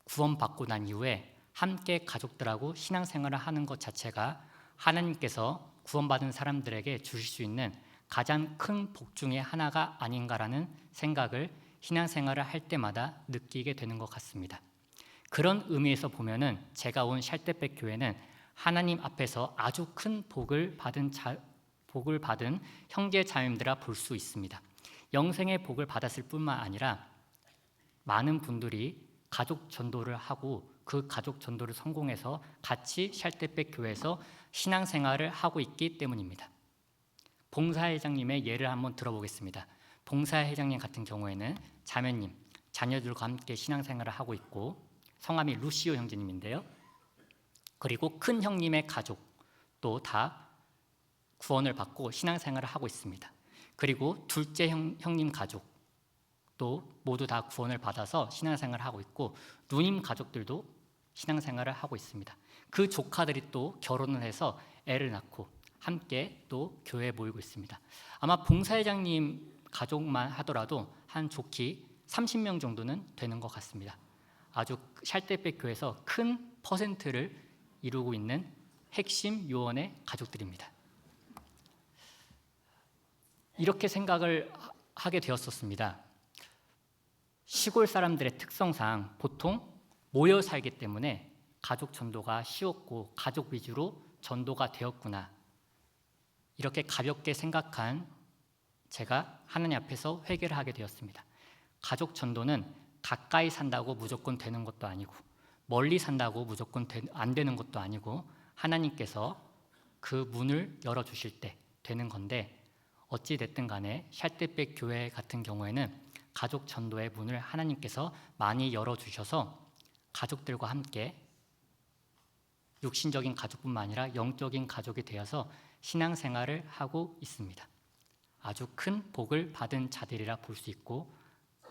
구원받고 난 이후에 함께 가족들하고 신앙생활을 하는 것 자체가 하나님께서 구원받은 사람들에게 주실 수 있는 가장 큰 복 중에 하나가 아닌가라는 생각을 신앙생활을 할 때마다 느끼게 되는 것 같습니다. 그런 의미에서 보면은 제가 온 샬테백 교회는 하나님 앞에서 아주 큰 복을 받은 형제 자매들아 볼 수 있습니다. 영생의 복을 받았을 뿐만 아니라 많은 분들이 가족 전도를 하고 그 가족 전도를 성공해서 같이 샬테백 교회에서 신앙생활을 하고 있기 때문입니다. 봉사회장님의 예를 한번 들어보겠습니다. 봉사회장님 같은 경우에는 자매님, 자녀들과 함께 신앙생활을 하고 있고 성함이 루시오 형제님인데요. 그리고 큰 형님의 가족 또 다 구원을 받고 신앙생활을 하고 있습니다. 그리고 둘째 형님 가족도 모두 다 구원을 받아서 신앙생활을 하고 있고 누님 가족들도 신앙생활을 하고 있습니다. 그 조카들이 또 결혼을 해서 애를 낳고 함께 또 교회에 모이고 있습니다. 아마 봉사회장님 가족만 하더라도 한 좋게 30명 정도는 되는 것 같습니다. 아주 샬대백 교회에서 큰 퍼센트를 이루고 있는 핵심 요원의 가족들입니다. 이렇게 생각을 하게 되었었습니다. 시골 사람들의 특성상 보통 모여 살기 때문에 가족 전도가 쉬웠고 가족 위주로 전도가 되었구나. 이렇게 가볍게 생각한 제가 하나님 앞에서 회개를 하게 되었습니다. 가족 전도는 가까이 산다고 무조건 되는 것도 아니고 멀리 산다고 무조건 안 되는 것도 아니고 하나님께서 그 문을 열어주실 때 되는 건데 어찌 됐든 간에 샬대백 교회 같은 경우에는 가족 전도의 문을 하나님께서 많이 열어주셔서 가족들과 함께 육신적인 가족뿐만 아니라 영적인 가족이 되어서 신앙생활을 하고 있습니다. 아주 큰 복을 받은 자들이라 볼 수 있고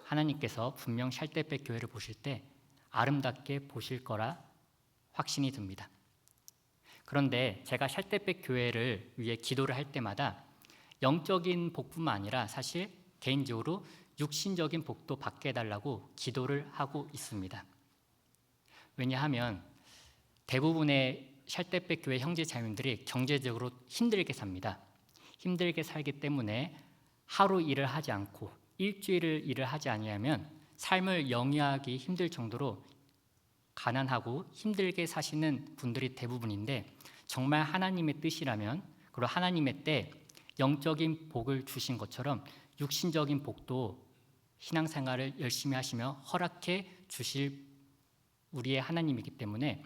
하나님께서 분명 샬대백 교회를 보실 때 아름답게 보실 거라 확신이 듭니다. 그런데 제가 샬대백 교회를 위해 기도를 할 때마다 영적인 복뿐만 아니라 사실 개인적으로 육신적인 복도 받게 해달라고 기도를 하고 있습니다. 왜냐하면 대부분의 샬대백 교회 형제 자매들이 경제적으로 힘들게 삽니다. 힘들게 살기 때문에 하루 일을 하지 않고 일주일을 일을 하지 아니하면 삶을 영위하기 힘들 정도로 가난하고 힘들게 사시는 분들이 대부분인데 정말 하나님의 뜻이라면 그리고 하나님의 때 영적인 복을 주신 것처럼 육신적인 복도 신앙생활을 열심히 하시며 허락해 주실 우리의 하나님이기 때문에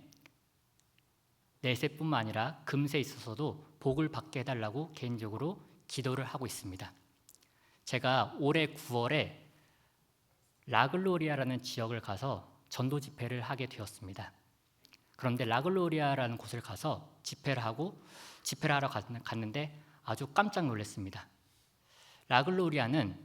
내세뿐만 아니라 금세에 있어서도 복을 받게 해달라고 개인적으로 기도를 하고 있습니다. 제가 올해 9월에 라글로리아라는 지역을 가서 전도 집회를 하게 되었습니다. 그런데 라글로리아라는 곳을 가서 집회를 하러 갔는데 아주 깜짝 놀랐습니다. 라글로리아는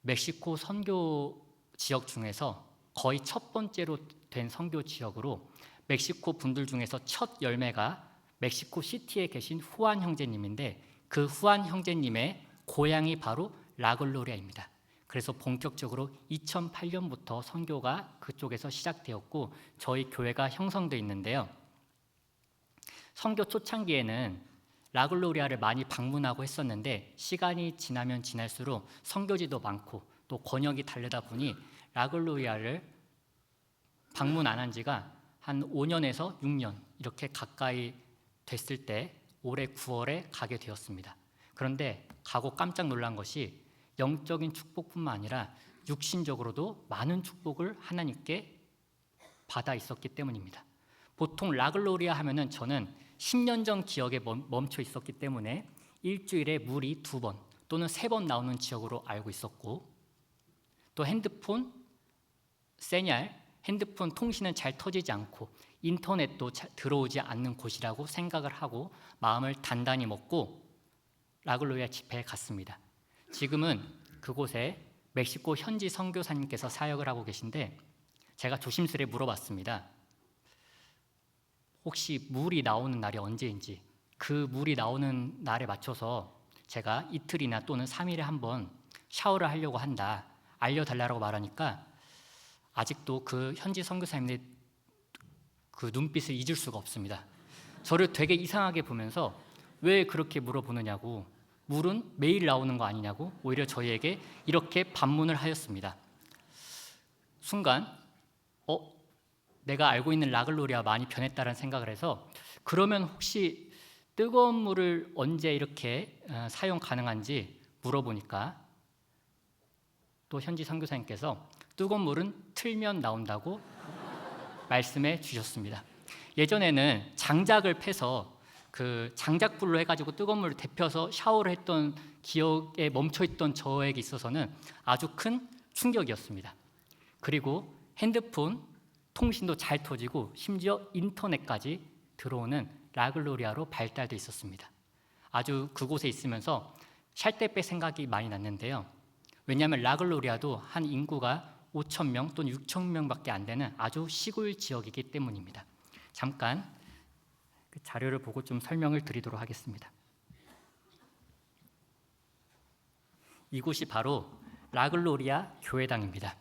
멕시코 선교 지역 중에서 거의 첫 번째로 된 선교 지역으로 멕시코 분들 중에서 첫 열매가 멕시코 시티에 계신 후안 형제님인데 그 후안 형제님의 고향이 바로 라글로리아입니다. 그래서 본격적으로 2008년부터 선교가 그쪽에서 시작되었고 저희 교회가 형성되어 있는데요. 선교 초창기에는 라글로리아를 많이 방문하고 했었는데 시간이 지나면 지날수록 선교지도 많고 또 권역이 다르다 보니 라글로리아를 방문 안 한 지가 한 5년에서 6년 이렇게 가까이 됐을 때 올해 9월에 가게 되었습니다. 그런데 가고 깜짝 놀란 것이 영적인 축복뿐만 아니라 육신적으로도 많은 축복을 하나님께 받아 있었기 때문입니다. 보통 라글로리아 하면은 저는 10년 전 기억에 멈춰 있었기 때문에 일주일에 물이 2번 또는 3번 나오는 지역으로 알고 있었고 또 핸드폰 통신은 잘 터지지 않고 인터넷도 들어오지 않는 곳이라고 생각을 하고 마음을 단단히 먹고 라글로리아 집회에 갔습니다. 지금은 그곳에 멕시코 현지 선교사님께서 사역을 하고 계신데 제가 조심스레 물어봤습니다. 혹시 물이 나오는 날이 언제인지 그 물이 나오는 날에 맞춰서 제가 이틀이나 또는 3일에 한번 샤워를 하려고 한다. 알려달라고 말하니까 아직도 그 현지 선교사님의 그 눈빛을 잊을 수가 없습니다. 저를 되게 이상하게 보면서 왜 그렇게 물어보느냐고 물은 매일 나오는 거 아니냐고 오히려 저희에게 이렇게 반문을 하였습니다. 순간 내가 알고 있는 라글로리아 많이 변했다는 생각을 해서 그러면 혹시 뜨거운 물을 언제 이렇게 사용 가능한지 물어보니까 또 현지 선교사님께서 뜨거운 물은 틀면 나온다고 말씀해 주셨습니다. 예전에는 장작을 패서 그 장작불로 해가지고 뜨거운 물을 데펴서 샤워를 했던 기억에 멈춰있던 저에게 있어서는 아주 큰 충격이었습니다. 그리고 핸드폰 통신도 잘 터지고 심지어 인터넷까지 들어오는 라글로리아로 발달돼 있었습니다. 아주 그곳에 있으면서 샬데백 생각이 많이 났는데요. 왜냐하면 라글로리아도 한 인구가 5,000명 또는 6,000명밖에 안 되는 아주 시골 지역이기 때문입니다. 잠깐 그 자료를 보고 좀 설명을 드리도록 하겠습니다. 이곳이 바로 라글로리아 교회당입니다.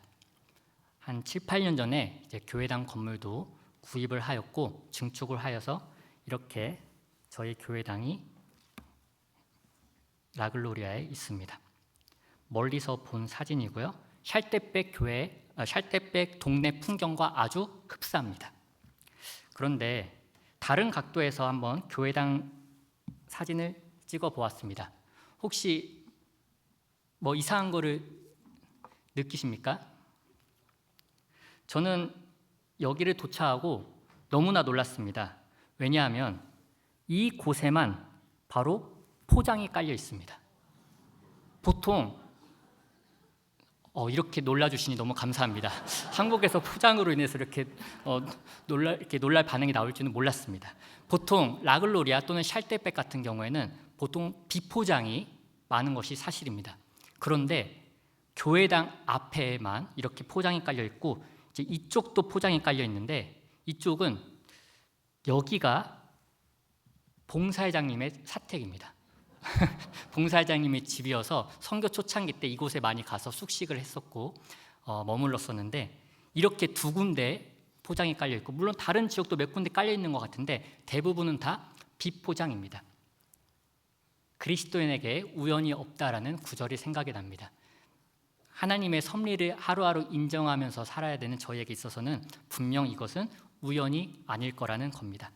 한 7, 8년 전에 이제 교회당 건물도 구입을 하였고 증축을 하여서 이렇게 저희 교회당이 라글로리아에 있습니다. 멀리서 본 사진이고요. 샬데백 동네 풍경과 아주 흡사합니다. 그런데 다른 각도에서 한번 교회당 사진을 찍어 보았습니다. 혹시 뭐 이상한 거를 느끼십니까? 저는 여기를 도착하고 너무나 놀랐습니다. 왜냐하면 이 곳에만 바로 포장이 깔려 있습니다. 보통 이렇게 놀라주시니 너무 감사합니다. 한국에서 포장으로 인해서 이렇게 놀랄 반응이 나올 줄은 몰랐습니다. 보통 라글로리아 또는 샬데백 같은 경우에는 보통 비포장이 많은 것이 사실입니다. 그런데 교회당 앞에만 이렇게 포장이 깔려 있고 이제 이쪽도 포장이 깔려 있는데 이쪽은 여기가 봉사회장님의 사택입니다. 봉사회장님의 집이어서 선교 초창기 때 이곳에 많이 가서 숙식을 했었고 머물렀었는데 이렇게 두 군데 포장이 깔려 있고 물론 다른 지역도 몇 군데 깔려 있는 것 같은데 대부분은 다 비포장입니다. 그리스도인에게 우연이 없다라는 구절이 생각이 납니다. 하나님의 섭리를 하루하루 인정하면서 살아야 되는 저희에게 있어서는 분명 이것은 우연이 아닐 거라는 겁니다.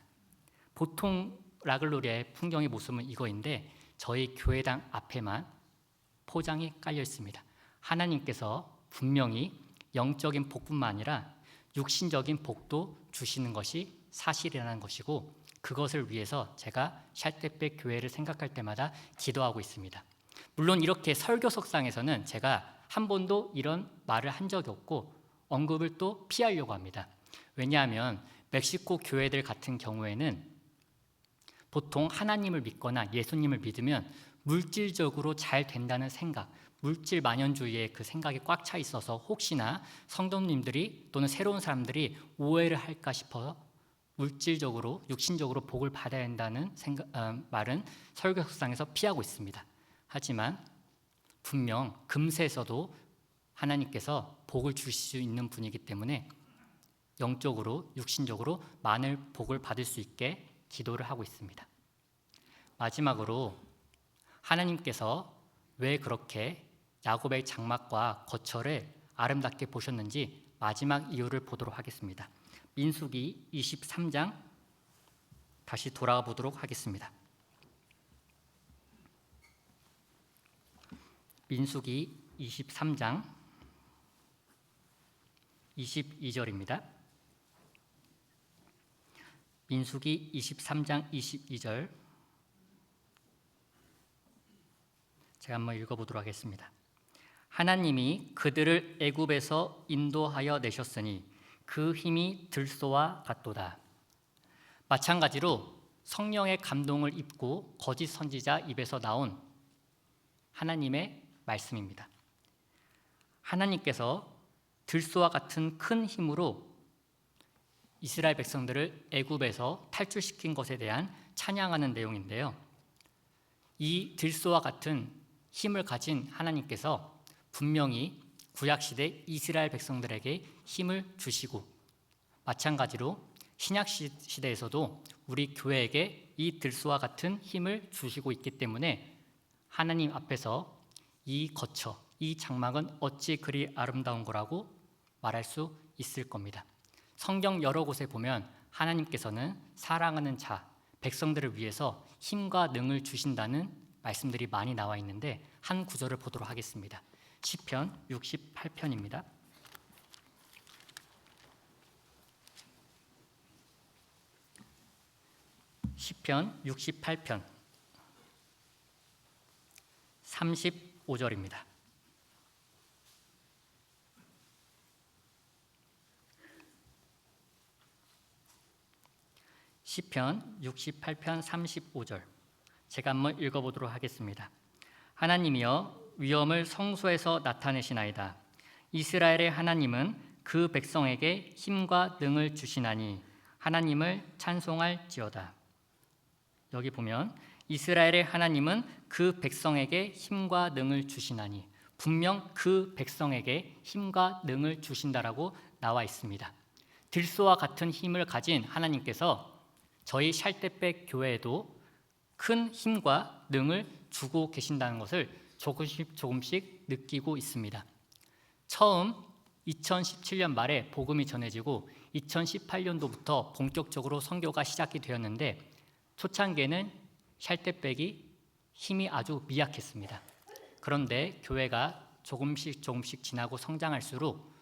보통 라글로리아의 풍경의 모습은 이거인데 저희 교회당 앞에만 포장이 깔려 있습니다. 하나님께서 분명히 영적인 복뿐만 아니라 육신적인 복도 주시는 것이 사실이라는 것이고 그것을 위해서 제가 샬데백 교회를 생각할 때마다 기도하고 있습니다. 물론 이렇게 설교석상에서는 제가 한 번도 이런 말을 한 적이 없고 언급을 또 피하려고 합니다. 왜냐하면 멕시코 교회들 같은 경우에는 보통 하나님을 믿거나 예수님을 믿으면 물질적으로 잘 된다는 생각, 물질 만연주의의 그 생각이 꽉 차 있어서 혹시나 성도님들이 또는 새로운 사람들이 오해를 할까 싶어 물질적으로, 육신적으로 복을 받아야 한다는 말은 설교석상에서 피하고 있습니다. 하지만 분명 금세에서도 하나님께서 복을 주실 수 있는 분이기 때문에 영적으로, 육신적으로 많은 복을 받을 수 있게 기도를 하고 있습니다. 마지막으로 하나님께서 왜 그렇게 야곱의 장막과 거처를 아름답게 보셨는지 마지막 이유를 보도록 하겠습니다. 민수기 23장 다시 돌아가 보도록 하겠습니다. 민수기 23장 22절입니다. 민수기 23장 22절 제가 한번 읽어보도록 하겠습니다. 하나님이 그들을 애굽에서 인도하여 내셨으니 그 힘이 들소와 같도다. 마찬가지로 성령의 감동을 입고 거짓 선지자 입에서 나온 하나님의 말씀입니다. 하나님께서 들소와 같은 큰 힘으로 이스라엘 백성들을 애굽에서 탈출시킨 것에 대한 찬양하는 내용인데요. 이 들소와 같은 힘을 가진 하나님께서 분명히 구약시대 이스라엘 백성들에게 힘을 주시고 마찬가지로 신약시대에서도 우리 교회에게 이 들소와 같은 힘을 주시고 있기 때문에 하나님 앞에서 이 거처, 이 장막은 어찌 그리 아름다운 거라고 말할 수 있을 겁니다. 성경 여러 곳에 보면 하나님께서는 사랑하는 자, 백성들을 위해서 힘과 능을 주신다는 말씀들이 많이 나와 있는데 한 구절을 보도록 하겠습니다. 시편 68편입니다. 시편 68편 35절입니다. 시편 68편 35절 제가 한번 읽어보도록 하겠습니다. 하나님이여 위엄을 성소에서 나타내시나이다. 이스라엘의 하나님은 그 백성에게 힘과 능을 주시나니 하나님을 찬송할지어다. 여기 보면 이스라엘의 하나님은 그 백성에게 힘과 능을 주시나니, 분명 그 백성에게 힘과 능을 주신다라고 나와 있습니다. 들소와 같은 힘을 가진 하나님께서 저희 샬대백 교회에도 큰 힘과 능을 주고 계신다는 것을 조금씩 느끼고 있습니다. 처음 2017년 말에 복음이 전해지고 2018년도부터 본격적으로 선교가 시작이 되었는데, 초창기에는 샬대백이 힘이 아주 미약했습니다. 그런데 교회가 조금씩 지나고 성장할수록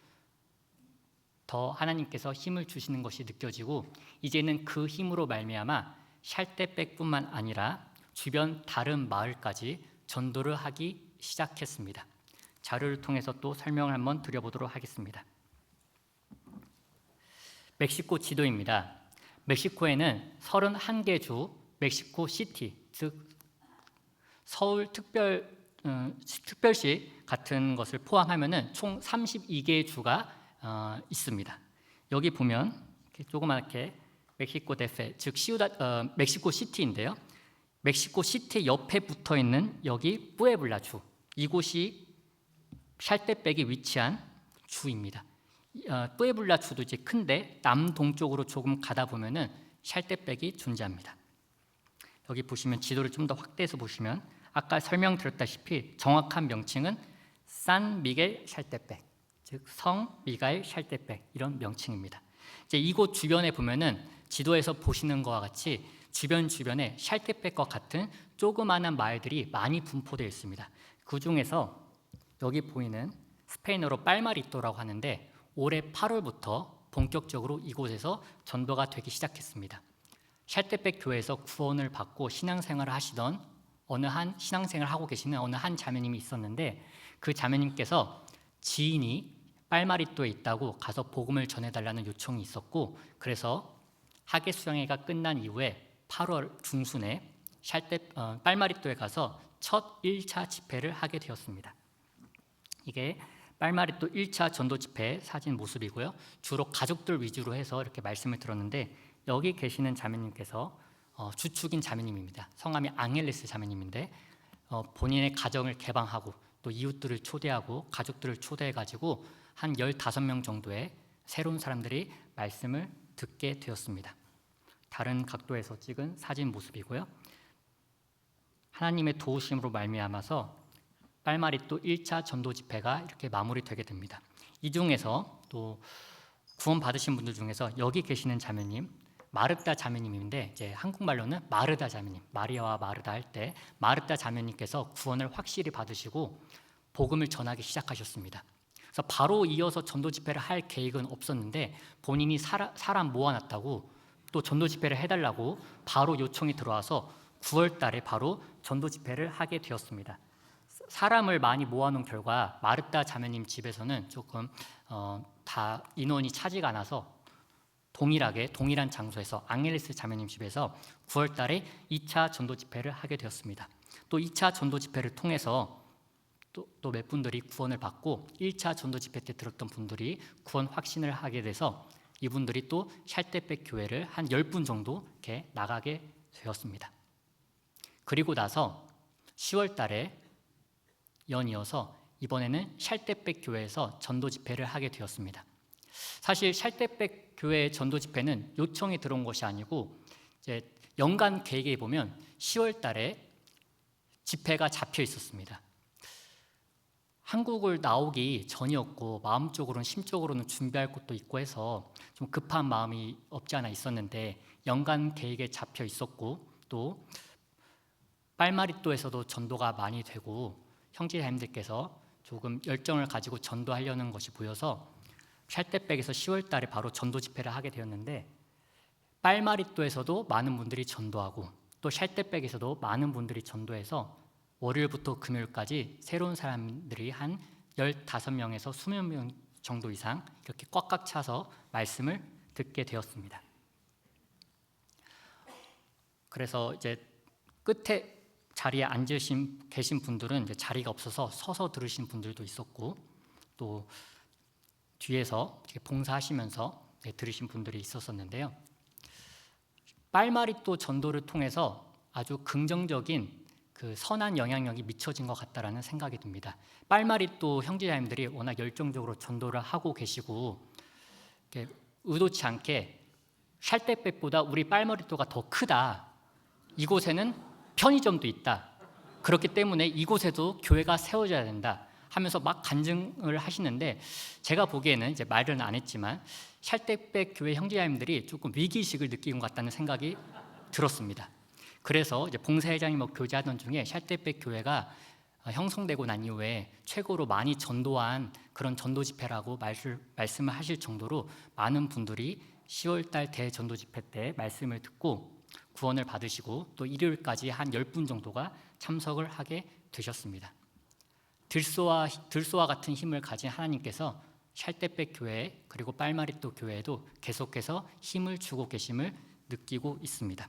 더 하나님께서 힘을 주시는 것이 느껴지고, 이제는 그 힘으로 말미암아 샬대백뿐만 아니라 주변 다른 마을까지 전도를 하기 시작했습니다. 자료를 통해서 또 설명을 한번 드려보도록 하겠습니다. 멕시코 지도입니다. 멕시코에는 31개 주 멕시코 시티, 즉 서울 특별시 같은 것을 포함하면 총 32개의 주가 있습니다. 여기 보면 조그맣게 멕시코 데페, 즉 멕시코 시티인데요. 멕시코 시티 옆에 붙어 있는 여기 뿌에블라 주, 이곳이 샬대백이 위치한 주입니다. 뿌에블라 주도 이제 큰데 남동쪽으로 조금 가다 보면은 샬대백이 존재합니다. 여기 보시면 지도를 좀 더 확대해서 보시면 아까 설명드렸다시피 정확한 명칭은 산 미겔 샬대백, 즉 성 미가엘 샬대백, 이런 명칭입니다. 이제 이곳 주변에 보면은 지도에서 보시는 것과 같이 주변에 샬대백과 같은 조그마한 마을들이 많이 분포되어 있습니다. 그 중에서 여기 보이는 스페인어로 빨마리또라고 하는데, 올해 8월부터 본격적으로 이곳에서 전도가 되기 시작했습니다. 샬대백 교회에서 구원을 받고 신앙생활을 하시던 신앙생활을 하고 계시는 어느 한 자매님이 있었는데, 그 자매님께서 지인이 빨마리또에 있다고 가서 복음을 전해달라는 요청이 있었고, 그래서 하계 수양회가 끝난 이후에 8월 중순에 빨마리또에 가서 첫 1차 집회를 하게 되었습니다. 이게 빨마리또 1차 전도 집회 사진 모습이고요. 주로 가족들 위주로 해서 이렇게 말씀을 들었는데, 여기 계시는 자매님께서 주축인 자매님입니다. 성함이 앙헬레스 자매님인데, 본인의 가정을 개방하고 또 이웃들을 초대하고 가족들을 초대해가지고 한 15명 정도의 새로운 사람들이 말씀을 듣게 되었습니다. 다른 각도에서 찍은 사진 모습이고요. 하나님의 도우심으로 말미암아서 빨마리또 1차 전도 집회가 이렇게 마무리되게 됩니다. 이 중에서 또 구원 받으신 분들 중에서 여기 계시는 자매님, 마르다 자매님인데, 이제 한국말로는 마르다 자매님, 마리아와 마르다 할 때 마르다 자매님께서 구원을 확실히 받으시고 복음을 전하기 시작하셨습니다. 그래서 바로 이어서 전도 집회를 할 계획은 없었는데, 본인이 사람 모아놨다고 또 전도 집회를 해달라고 바로 요청이 들어와서 9월 달에 바로 전도 집회를 하게 되었습니다. 사람을 많이 모아놓은 결과 마르타 자매님 집에서는 조금 다 인원이 차지가 않아서 동일한 장소에서 앙헬레스 자매님 집에서 9월 달에 2차 전도 집회를 하게 되었습니다. 또 2차 전도 집회를 통해서 또 몇 분들이 구원을 받고, 1차 전도 집회 때 들었던 분들이 구원 확신을 하게 돼서 이분들이 또 샬대백 교회를 한 10분 정도 이렇게 나가게 되었습니다. 그리고 나서 10월 달에 연이어서 이번에는 샬대백 교회에서 전도 집회를 하게 되었습니다. 사실 샬대백 교회 전도 집회는 요청이 들어온 것이 아니고, 이제 연간 계획에 보면 10월 달에 집회가 잡혀 있었습니다. 한국을 나오기 전이었고 마음적으로는 심적으로는 준비할 것도 있고 해서 좀 급한 마음이 없지 않아 있었는데, 연간 계획에 잡혀 있었고 또 빨마리또에서도 전도가 많이 되고 형제자매님들께서 조금 열정을 가지고 전도하려는 것이 보여서 샬대백에서 10월 달에 바로 전도 집회를 하게 되었는데, 빨마리또에서도 많은 분들이 전도하고 또 샬대백에서도 많은 분들이 전도해서 월요일부터 금요일까지 새로운 사람들이 한 15명에서 20명 정도 이상 이렇게 꽉꽉 차서 말씀을 듣게 되었습니다. 그래서 이제 끝에 자리에 계신 분들은 이제 자리가 없어서 서서 들으신 분들도 있었고, 또 뒤에서 이렇게 봉사하시면서 들으신 분들이 있었었는데요. 빨마리또 전도를 통해서 아주 긍정적인 그 선한 영향력이 미쳐진 것 같다라는 생각이 듭니다. 빨마리또 형제자매들이 워낙 열정적으로 전도를 하고 계시고, 의도치 않게 샬대백보다 우리 빨마리또가 더 크다, 이곳에는 편의점도 있다, 그렇기 때문에 이곳에도 교회가 세워져야 된다 하면서 막 간증을 하시는데, 제가 보기에는 이제 말은 안 했지만 샬대백 교회 형제자매들이 조금 위기의식을 느낀 것 같다는 생각이 들었습니다. 그래서 이제 봉사회장이 교제하던 중에 샬대백 교회가 형성되고 난 이후에 최고로 많이 전도한 그런 전도 집회라고 말씀을 하실 정도로 많은 분들이 10월달 대전도 집회 때 말씀을 듣고 구원을 받으시고, 또 일요일까지 한 10분 정도가 참석을 하게 되셨습니다. 들소와 같은 힘을 가진 하나님께서 샬대백 교회 그리고 빨마리또 교회에도 계속해서 힘을 주고 계심을 느끼고 있습니다.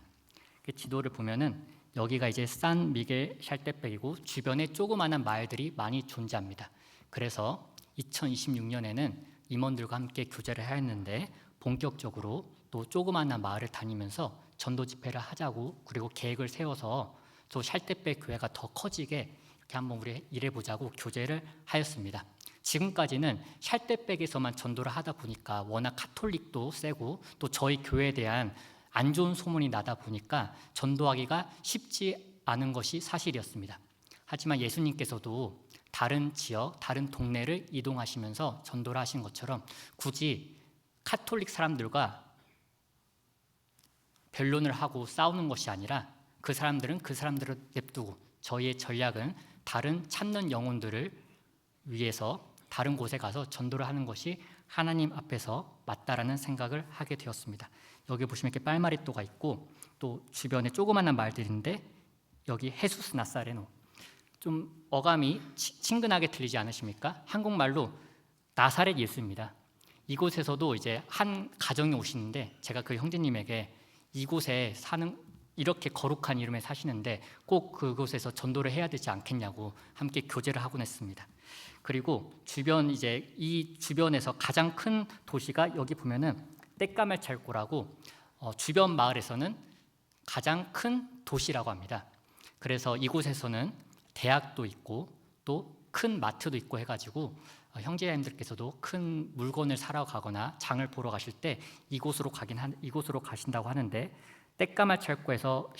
지도를 보면은 여기가 이제 산 미겔 샬대백이고 주변에 조그마한 마을들이 많이 존재합니다. 그래서 2026년에는 임원들과 함께 교제를 하였는데, 본격적으로 또 조그마한 마을을 다니면서 전도 집회를 하자고, 그리고 계획을 세워서 또 샬대백 교회가 더 커지게 이렇게 한번 우리 일해보자고 교제를 하였습니다. 지금까지는 샬대백에서만 전도를 하다 보니까 워낙 카톨릭도 세고 또 저희 교회에 대한 안 좋은 소문이 나다 보니까 전도하기가 쉽지 않은 것이 사실이었습니다. 하지만 예수님께서도 다른 지역, 다른 동네를 이동하시면서 전도를 하신 것처럼 굳이 카톨릭 사람들과 변론을 하고 싸우는 것이 아니라 그 사람들은 그 사람들을 냅두고 저희의 전략은 다른 참는 영혼들을 위해서 다른 곳에 가서 전도를 하는 것이 하나님 앞에서 맞다라는 생각을 하게 되었습니다. 여기 보시면 이렇게 빨마리또가 있고, 또 주변에 조그마한 말들인데, 여기 헤수스 나사레노, 좀 어감이 친근하게 들리지 않으십니까? 한국말로 나사렛 예수입니다. 이곳에서도 이제 한 가정이 오시는데, 제가 그 형제님에게 이곳에 사는, 이렇게 거룩한 이름에 사시는데 꼭 그곳에서 전도를 해야 되지 않겠냐고 함께 교제를 하곤 했습니다. 그리고 이 주변에서 가장 큰 도시가 여기 보면은 떼까말찰코라고 주변 마을에서는 가장 큰 도시라고 합니다. 그래서 이곳에서는 대학도 있고 또 큰 마트도 있고 해가지고 형제자매들께서도 큰 물건을 사러 가거나 장을 보러 가실 때 이곳으로 가신다고 하는데, 떼까말찰코에서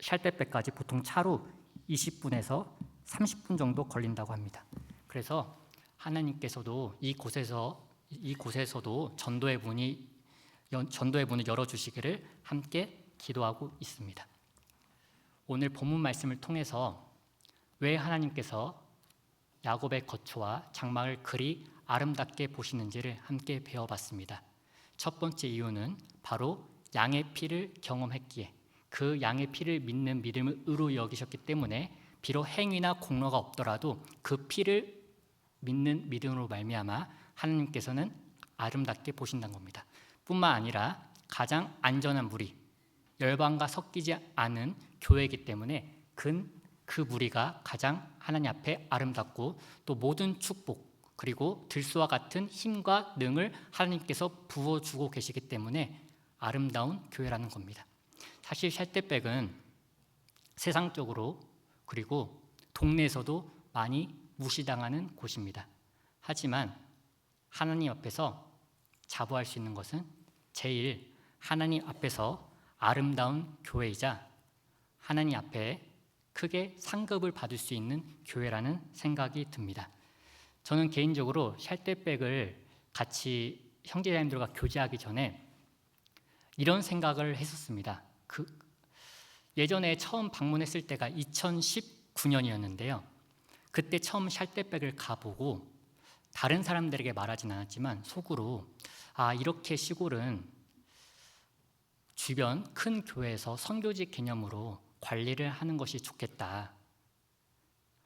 샬대백까지 보통 차로 20분에서 30분 정도 걸린다고 합니다. 그래서 하나님께서도 이곳에서도 전도의 문을 열어주시기를 함께 기도하고 있습니다. 오늘 본문 말씀을 통해서 왜 하나님께서 야곱의 거처와 장막을 그리 아름답게 보시는지를 함께 배워봤습니다. 첫 번째 이유는 바로 양의 피를 경험했기에, 그 양의 피를 믿는 믿음을 의로 여기셨기 때문에 비록 행위나 공로가 없더라도 그 피를 믿는 믿음으로 말미암아 하나님께서는 아름답게 보신다는 겁니다. 뿐만 아니라 가장 안전한 무리, 열방과 섞이지 않은 교회이기 때문에 그 무리가 가장 하나님 앞에 아름답고, 또 모든 축복 그리고 들소와 같은 힘과 능을 하나님께서 부어주고 계시기 때문에 아름다운 교회라는 겁니다. 사실 샬대백은 세상적으로 그리고 동네에서도 많이 무시당하는 곳입니다. 하지만 하나님 앞에서 자부할 수 있는 것은 제일 하나님 앞에서 아름다운 교회이자 하나님 앞에 크게 상급을 받을 수 있는 교회라는 생각이 듭니다. 저는 개인적으로 샬대백을 같이 형제자매들과 교제하기 전에 이런 생각을 했었습니다. 예전에 처음 방문했을 때가 2019년이었는데요. 그때 처음 샬대백을 가보고 다른 사람들에게 말하진 않았지만 속으로 이렇게 시골은 주변 큰 교회에서 선교직 개념으로 관리를 하는 것이 좋겠다.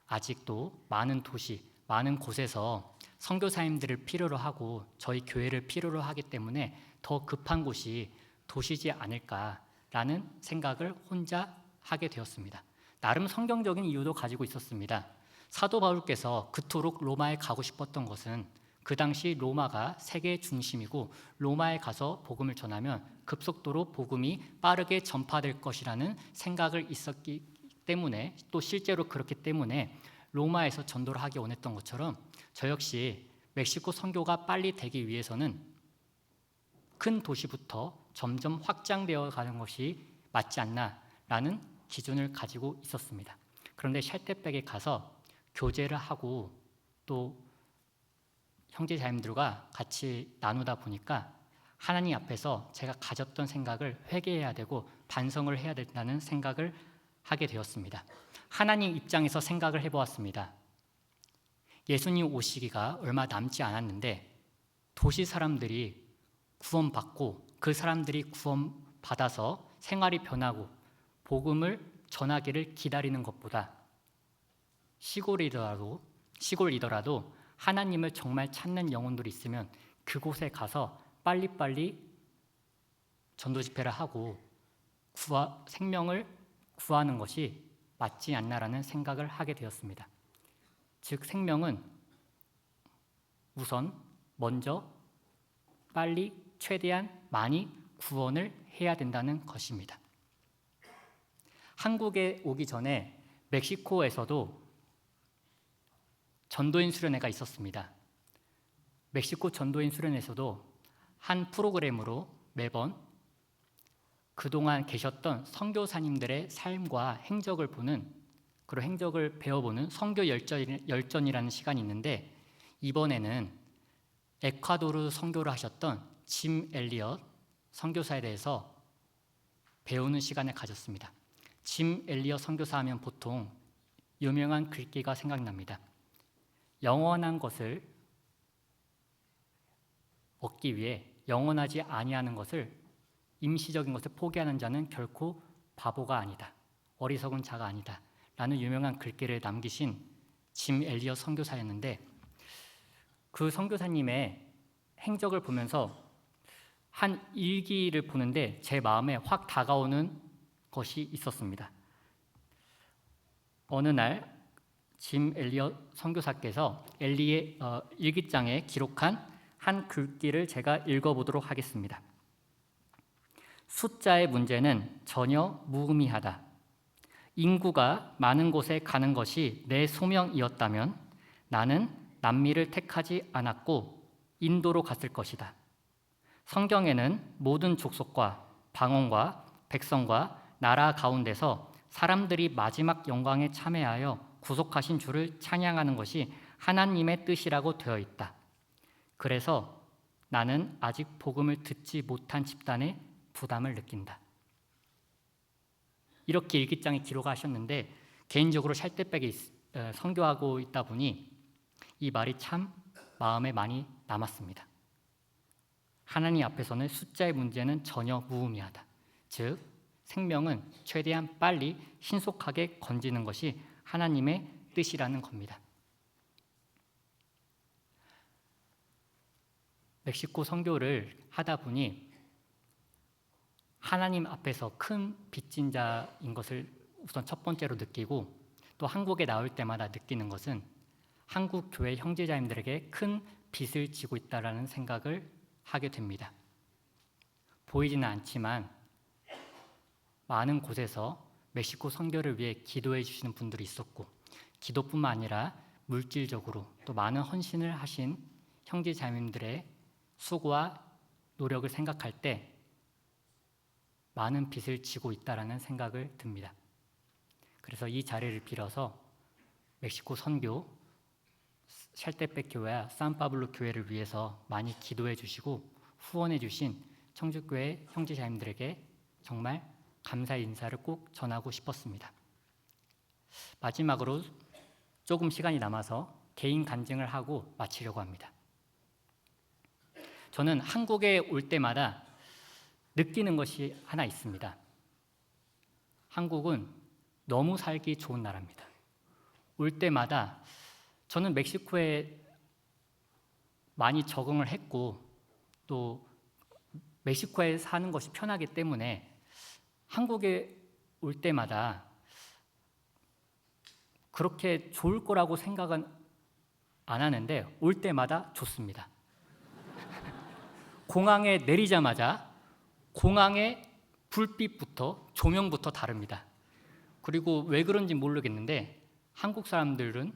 아직도 많은 도시, 많은 곳에서 선교사님들을 필요로 하고 저희 교회를 필요로 하기 때문에 더 급한 곳이 도시지 않을까라는 생각을 혼자 하게 되었습니다. 나름 성경적인 이유도 가지고 있었습니다. 사도 바울께서 그토록 로마에 가고 싶었던 것은 그 당시 로마가 세계의 중심이고 로마에 가서 복음을 전하면 급속도로 복음이 빠르게 전파될 것이라는 생각을 있었기 때문에, 또 실제로 그렇기 때문에 로마에서 전도를 하기 원했던 것처럼 저 역시 멕시코 선교가 빨리 되기 위해서는 큰 도시부터 점점 확장되어 가는 것이 맞지 않나라는 기준을 가지고 있었습니다. 그런데 샬테백에 가서 교제를 하고 또 형제자매들과 같이 나누다 보니까 하나님 앞에서 제가 가졌던 생각을 회개해야 되고 반성을 해야 된다는 생각을 하게 되었습니다. 하나님 입장에서 생각을 해보았습니다. 예수님 오시기가 얼마 남지 않았는데 도시 사람들이 구원받고 그 사람들이 구원받아서 생활이 변하고 복음을 전하기를 기다리는 것보다 시골이더라도 하나님을 정말 찾는 영혼들이 있으면 그곳에 가서 빨리빨리 전도 집회를 하고 생명을 구하는 것이 맞지 않나라는 생각을 하게 되었습니다. 즉 생명은 우선 먼저 빨리 최대한 많이 구원을 해야 된다는 것입니다. 한국에 오기 전에 멕시코에서도 전도인 수련회가 있었습니다. 멕시코 전도인 수련회에서도 한 프로그램으로 매번 그동안 계셨던 선교사님들의 삶과 행적을 보는, 그리고 행적을 배워보는 선교 열전이라는 시간이 있는데, 이번에는 에콰도르 선교를 하셨던 짐 엘리엇 선교사에 대해서 배우는 시간을 가졌습니다. 짐 엘리엇 선교사 하면 보통 유명한 글귀가 생각납니다. 영원한 것을 얻기 위해 영원하지 아니하는 것을, 임시적인 것을 포기하는 자는 결코 바보가 아니다, 어리석은 자가 아니다 라는 유명한 글귀를 남기신 짐 엘리엇 선교사였는데, 그 선교사님의 행적을 보면서 한 일기를 보는데 제 마음에 확 다가오는 것이 있었습니다. 어느 날 짐 엘리엇 선교사께서 엘리의 일기장에 기록한 한 글귀를 제가 읽어보도록 하겠습니다. 숫자의 문제는 전혀 무의미하다. 인구가 많은 곳에 가는 것이 내 소명이었다면 나는 남미를 택하지 않았고 인도로 갔을 것이다. 성경에는 모든 족속과 방언과 백성과 나라 가운데서 사람들이 마지막 영광에 참여하여 구속하신 주를 찬양하는 것이 하나님의 뜻이라고 되어 있다. 그래서 나는 아직 복음을 듣지 못한 집단의 부담을 느낀다. 이렇게 일기장에 기록하셨는데, 개인적으로 샬테백에 선교하고 있다 보니 이 말이 참 마음에 많이 남았습니다. 하나님 앞에서는 숫자의 문제는 전혀 무의미하다. 즉 생명은 최대한 빨리 신속하게 건지는 것이 하나님의 뜻이라는 겁니다. 멕시코 선교를 하다 보니 하나님 앞에서 큰 빚진 자인 것을 우선 첫 번째로 느끼고, 또 한국에 나올 때마다 느끼는 것은 한국 교회 형제자님들에게 큰 빚을 지고 있다는 생각을 하게 됩니다. 보이지는 않지만 많은 곳에서 멕시코 선교를 위해 기도해 주시는 분들이 있었고, 기도뿐만 아니라 물질적으로 또 많은 헌신을 하신 형제자매님들의 수고와 노력을 생각할 때 많은 빚을 지고 있다라는 생각을 듭니다. 그래서 이 자리를 빌어서 멕시코 선교, 샬테백 교회와 산파블로 교회를 위해서 많이 기도해 주시고 후원해 주신 청주교회 형제자매님들에게 정말 감사의 인사를 꼭 전하고 싶었습니다. 마지막으로 조금 시간이 남아서 개인 간증을 하고 마치려고 합니다. 저는 한국에 올 때마다 느끼는 것이 하나 있습니다. 한국은 너무 살기 좋은 나라입니다. 올 때마다 저는 멕시코에 많이 적응을 했고 또 멕시코에 사는 것이 편하기 때문에 한국에 올 때마다 그렇게 좋을 거라고 생각은 안 하는데 올 때마다 좋습니다. 공항에 내리자마자 공항의 불빛부터 조명부터 다릅니다. 그리고 왜 그런지 모르겠는데 한국 사람들은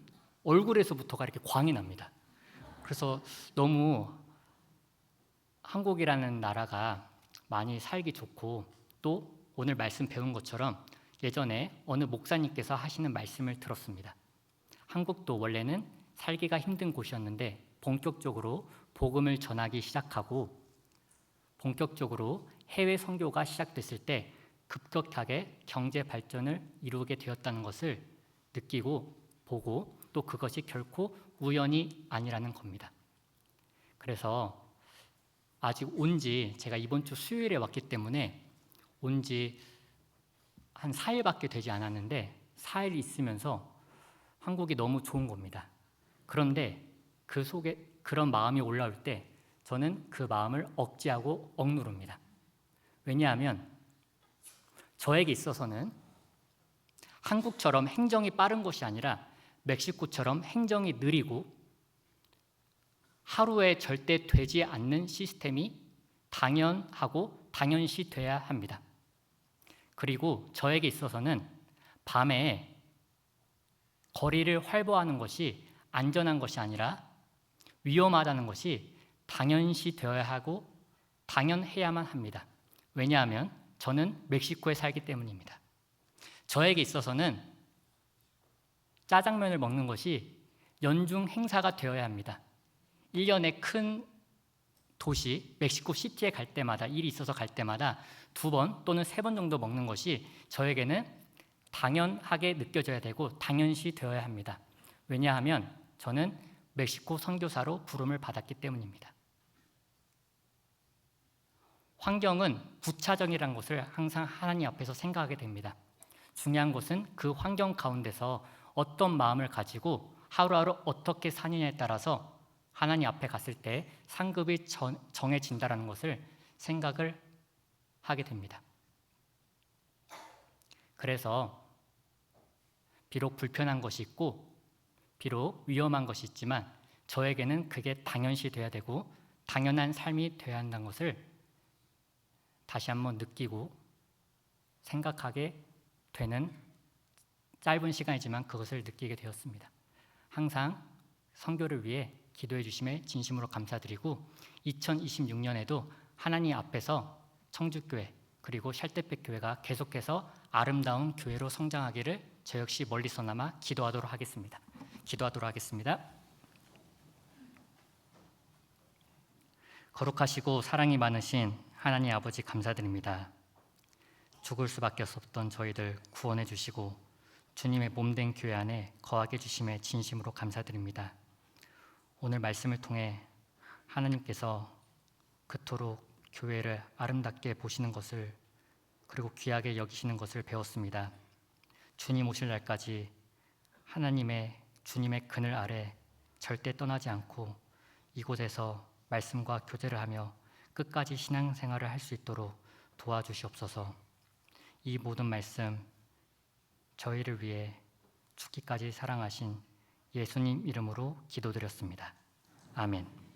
얼굴에서부터가 이렇게 광이 납니다. 그래서 너무 한국이라는 나라가 많이 살기 좋고, 또 오늘 말씀 배운 것처럼 예전에 어느 목사님께서 하시는 말씀을 들었습니다. 한국도 원래는 살기가 힘든 곳이었는데 본격적으로 복음을 전하기 시작하고 본격적으로 해외 선교가 시작됐을 때 급격하게 경제 발전을 이루게 되었다는 것을 느끼고 보고, 또 그것이 결코 우연이 아니라는 겁니다. 그래서 아직 온지, 제가 이번 주 수요일에 왔기 때문에 온지 한 4일밖에 되지 않았는데 4일 있으면서 한국이 너무 좋은 겁니다. 그런데 그 속에 그런 마음이 올라올 때 저는 그 마음을 억제하고 억누릅니다. 왜냐하면 저에게 있어서는 한국처럼 행정이 빠른 것이 아니라 멕시코처럼 행정이 느리고 하루에 절대 되지 않는 시스템이 당연하고 당연시 돼야 합니다. 그리고 저에게 있어서는 밤에 거리를 활보하는 것이 안전한 것이 아니라 위험하다는 것이 당연시 되어야 하고 당연해야만 합니다. 왜냐하면 저는 멕시코에 살기 때문입니다. 저에게 있어서는 짜장면을 먹는 것이 연중 행사가 되어야 합니다. 1년에 큰 도시 멕시코 시티에 갈 때마다, 일이 있어서 갈 때마다 2번 또는 3번 정도 먹는 것이 저에게는 당연하게 느껴져야 되고 당연시 되어야 합니다. 왜냐하면 저는 멕시코 선교사로 부름을 받았기 때문입니다. 환경은 부차적이라는 것을 항상 하나님 앞에서 생각하게 됩니다. 중요한 것은 그 환경 가운데서 어떤 마음을 가지고 하루하루 어떻게 사느냐에 따라서 하나님 앞에 갔을 때 상급이 정해진다는 것을 생각을 하게 됩니다. 그래서 비록 불편한 것이 있고 비록 위험한 것이 있지만 저에게는 그게 당연시 돼야 되고 당연한 삶이 되어야 한다는 것을 다시 한번 느끼고 생각하게 되는 짧은 시간이지만 그것을 느끼게 되었습니다. 항상 선교를 위해 기도해 주심에 진심으로 감사드리고 2026년에도 하나님 앞에서 청주교회 그리고 샬롯백 교회가 계속해서 아름다운 교회로 성장하기를 저 역시 멀리서나마 기도하도록 하겠습니다. 기도하도록 하겠습니다. 거룩하시고 사랑이 많으신 하나님 아버지 감사드립니다. 죽을 수밖에 없었던 저희들 구원해 주시고 주님의 몸된 교회 안에 거하게 해주심에 진심으로 감사드립니다. 오늘 말씀을 통해 하나님께서 그토록 교회를 아름답게 보시는 것을 그리고 귀하게 여기시는 것을 배웠습니다. 주님 오실 날까지 주님의 그늘 아래 절대 떠나지 않고 이곳에서 말씀과 교제를 하며 끝까지 신앙생활을 할 수 있도록 도와주시옵소서. 이 모든 말씀 저희를 위해 죽기까지 사랑하신 예수님 이름으로 기도드렸습니다. 아멘.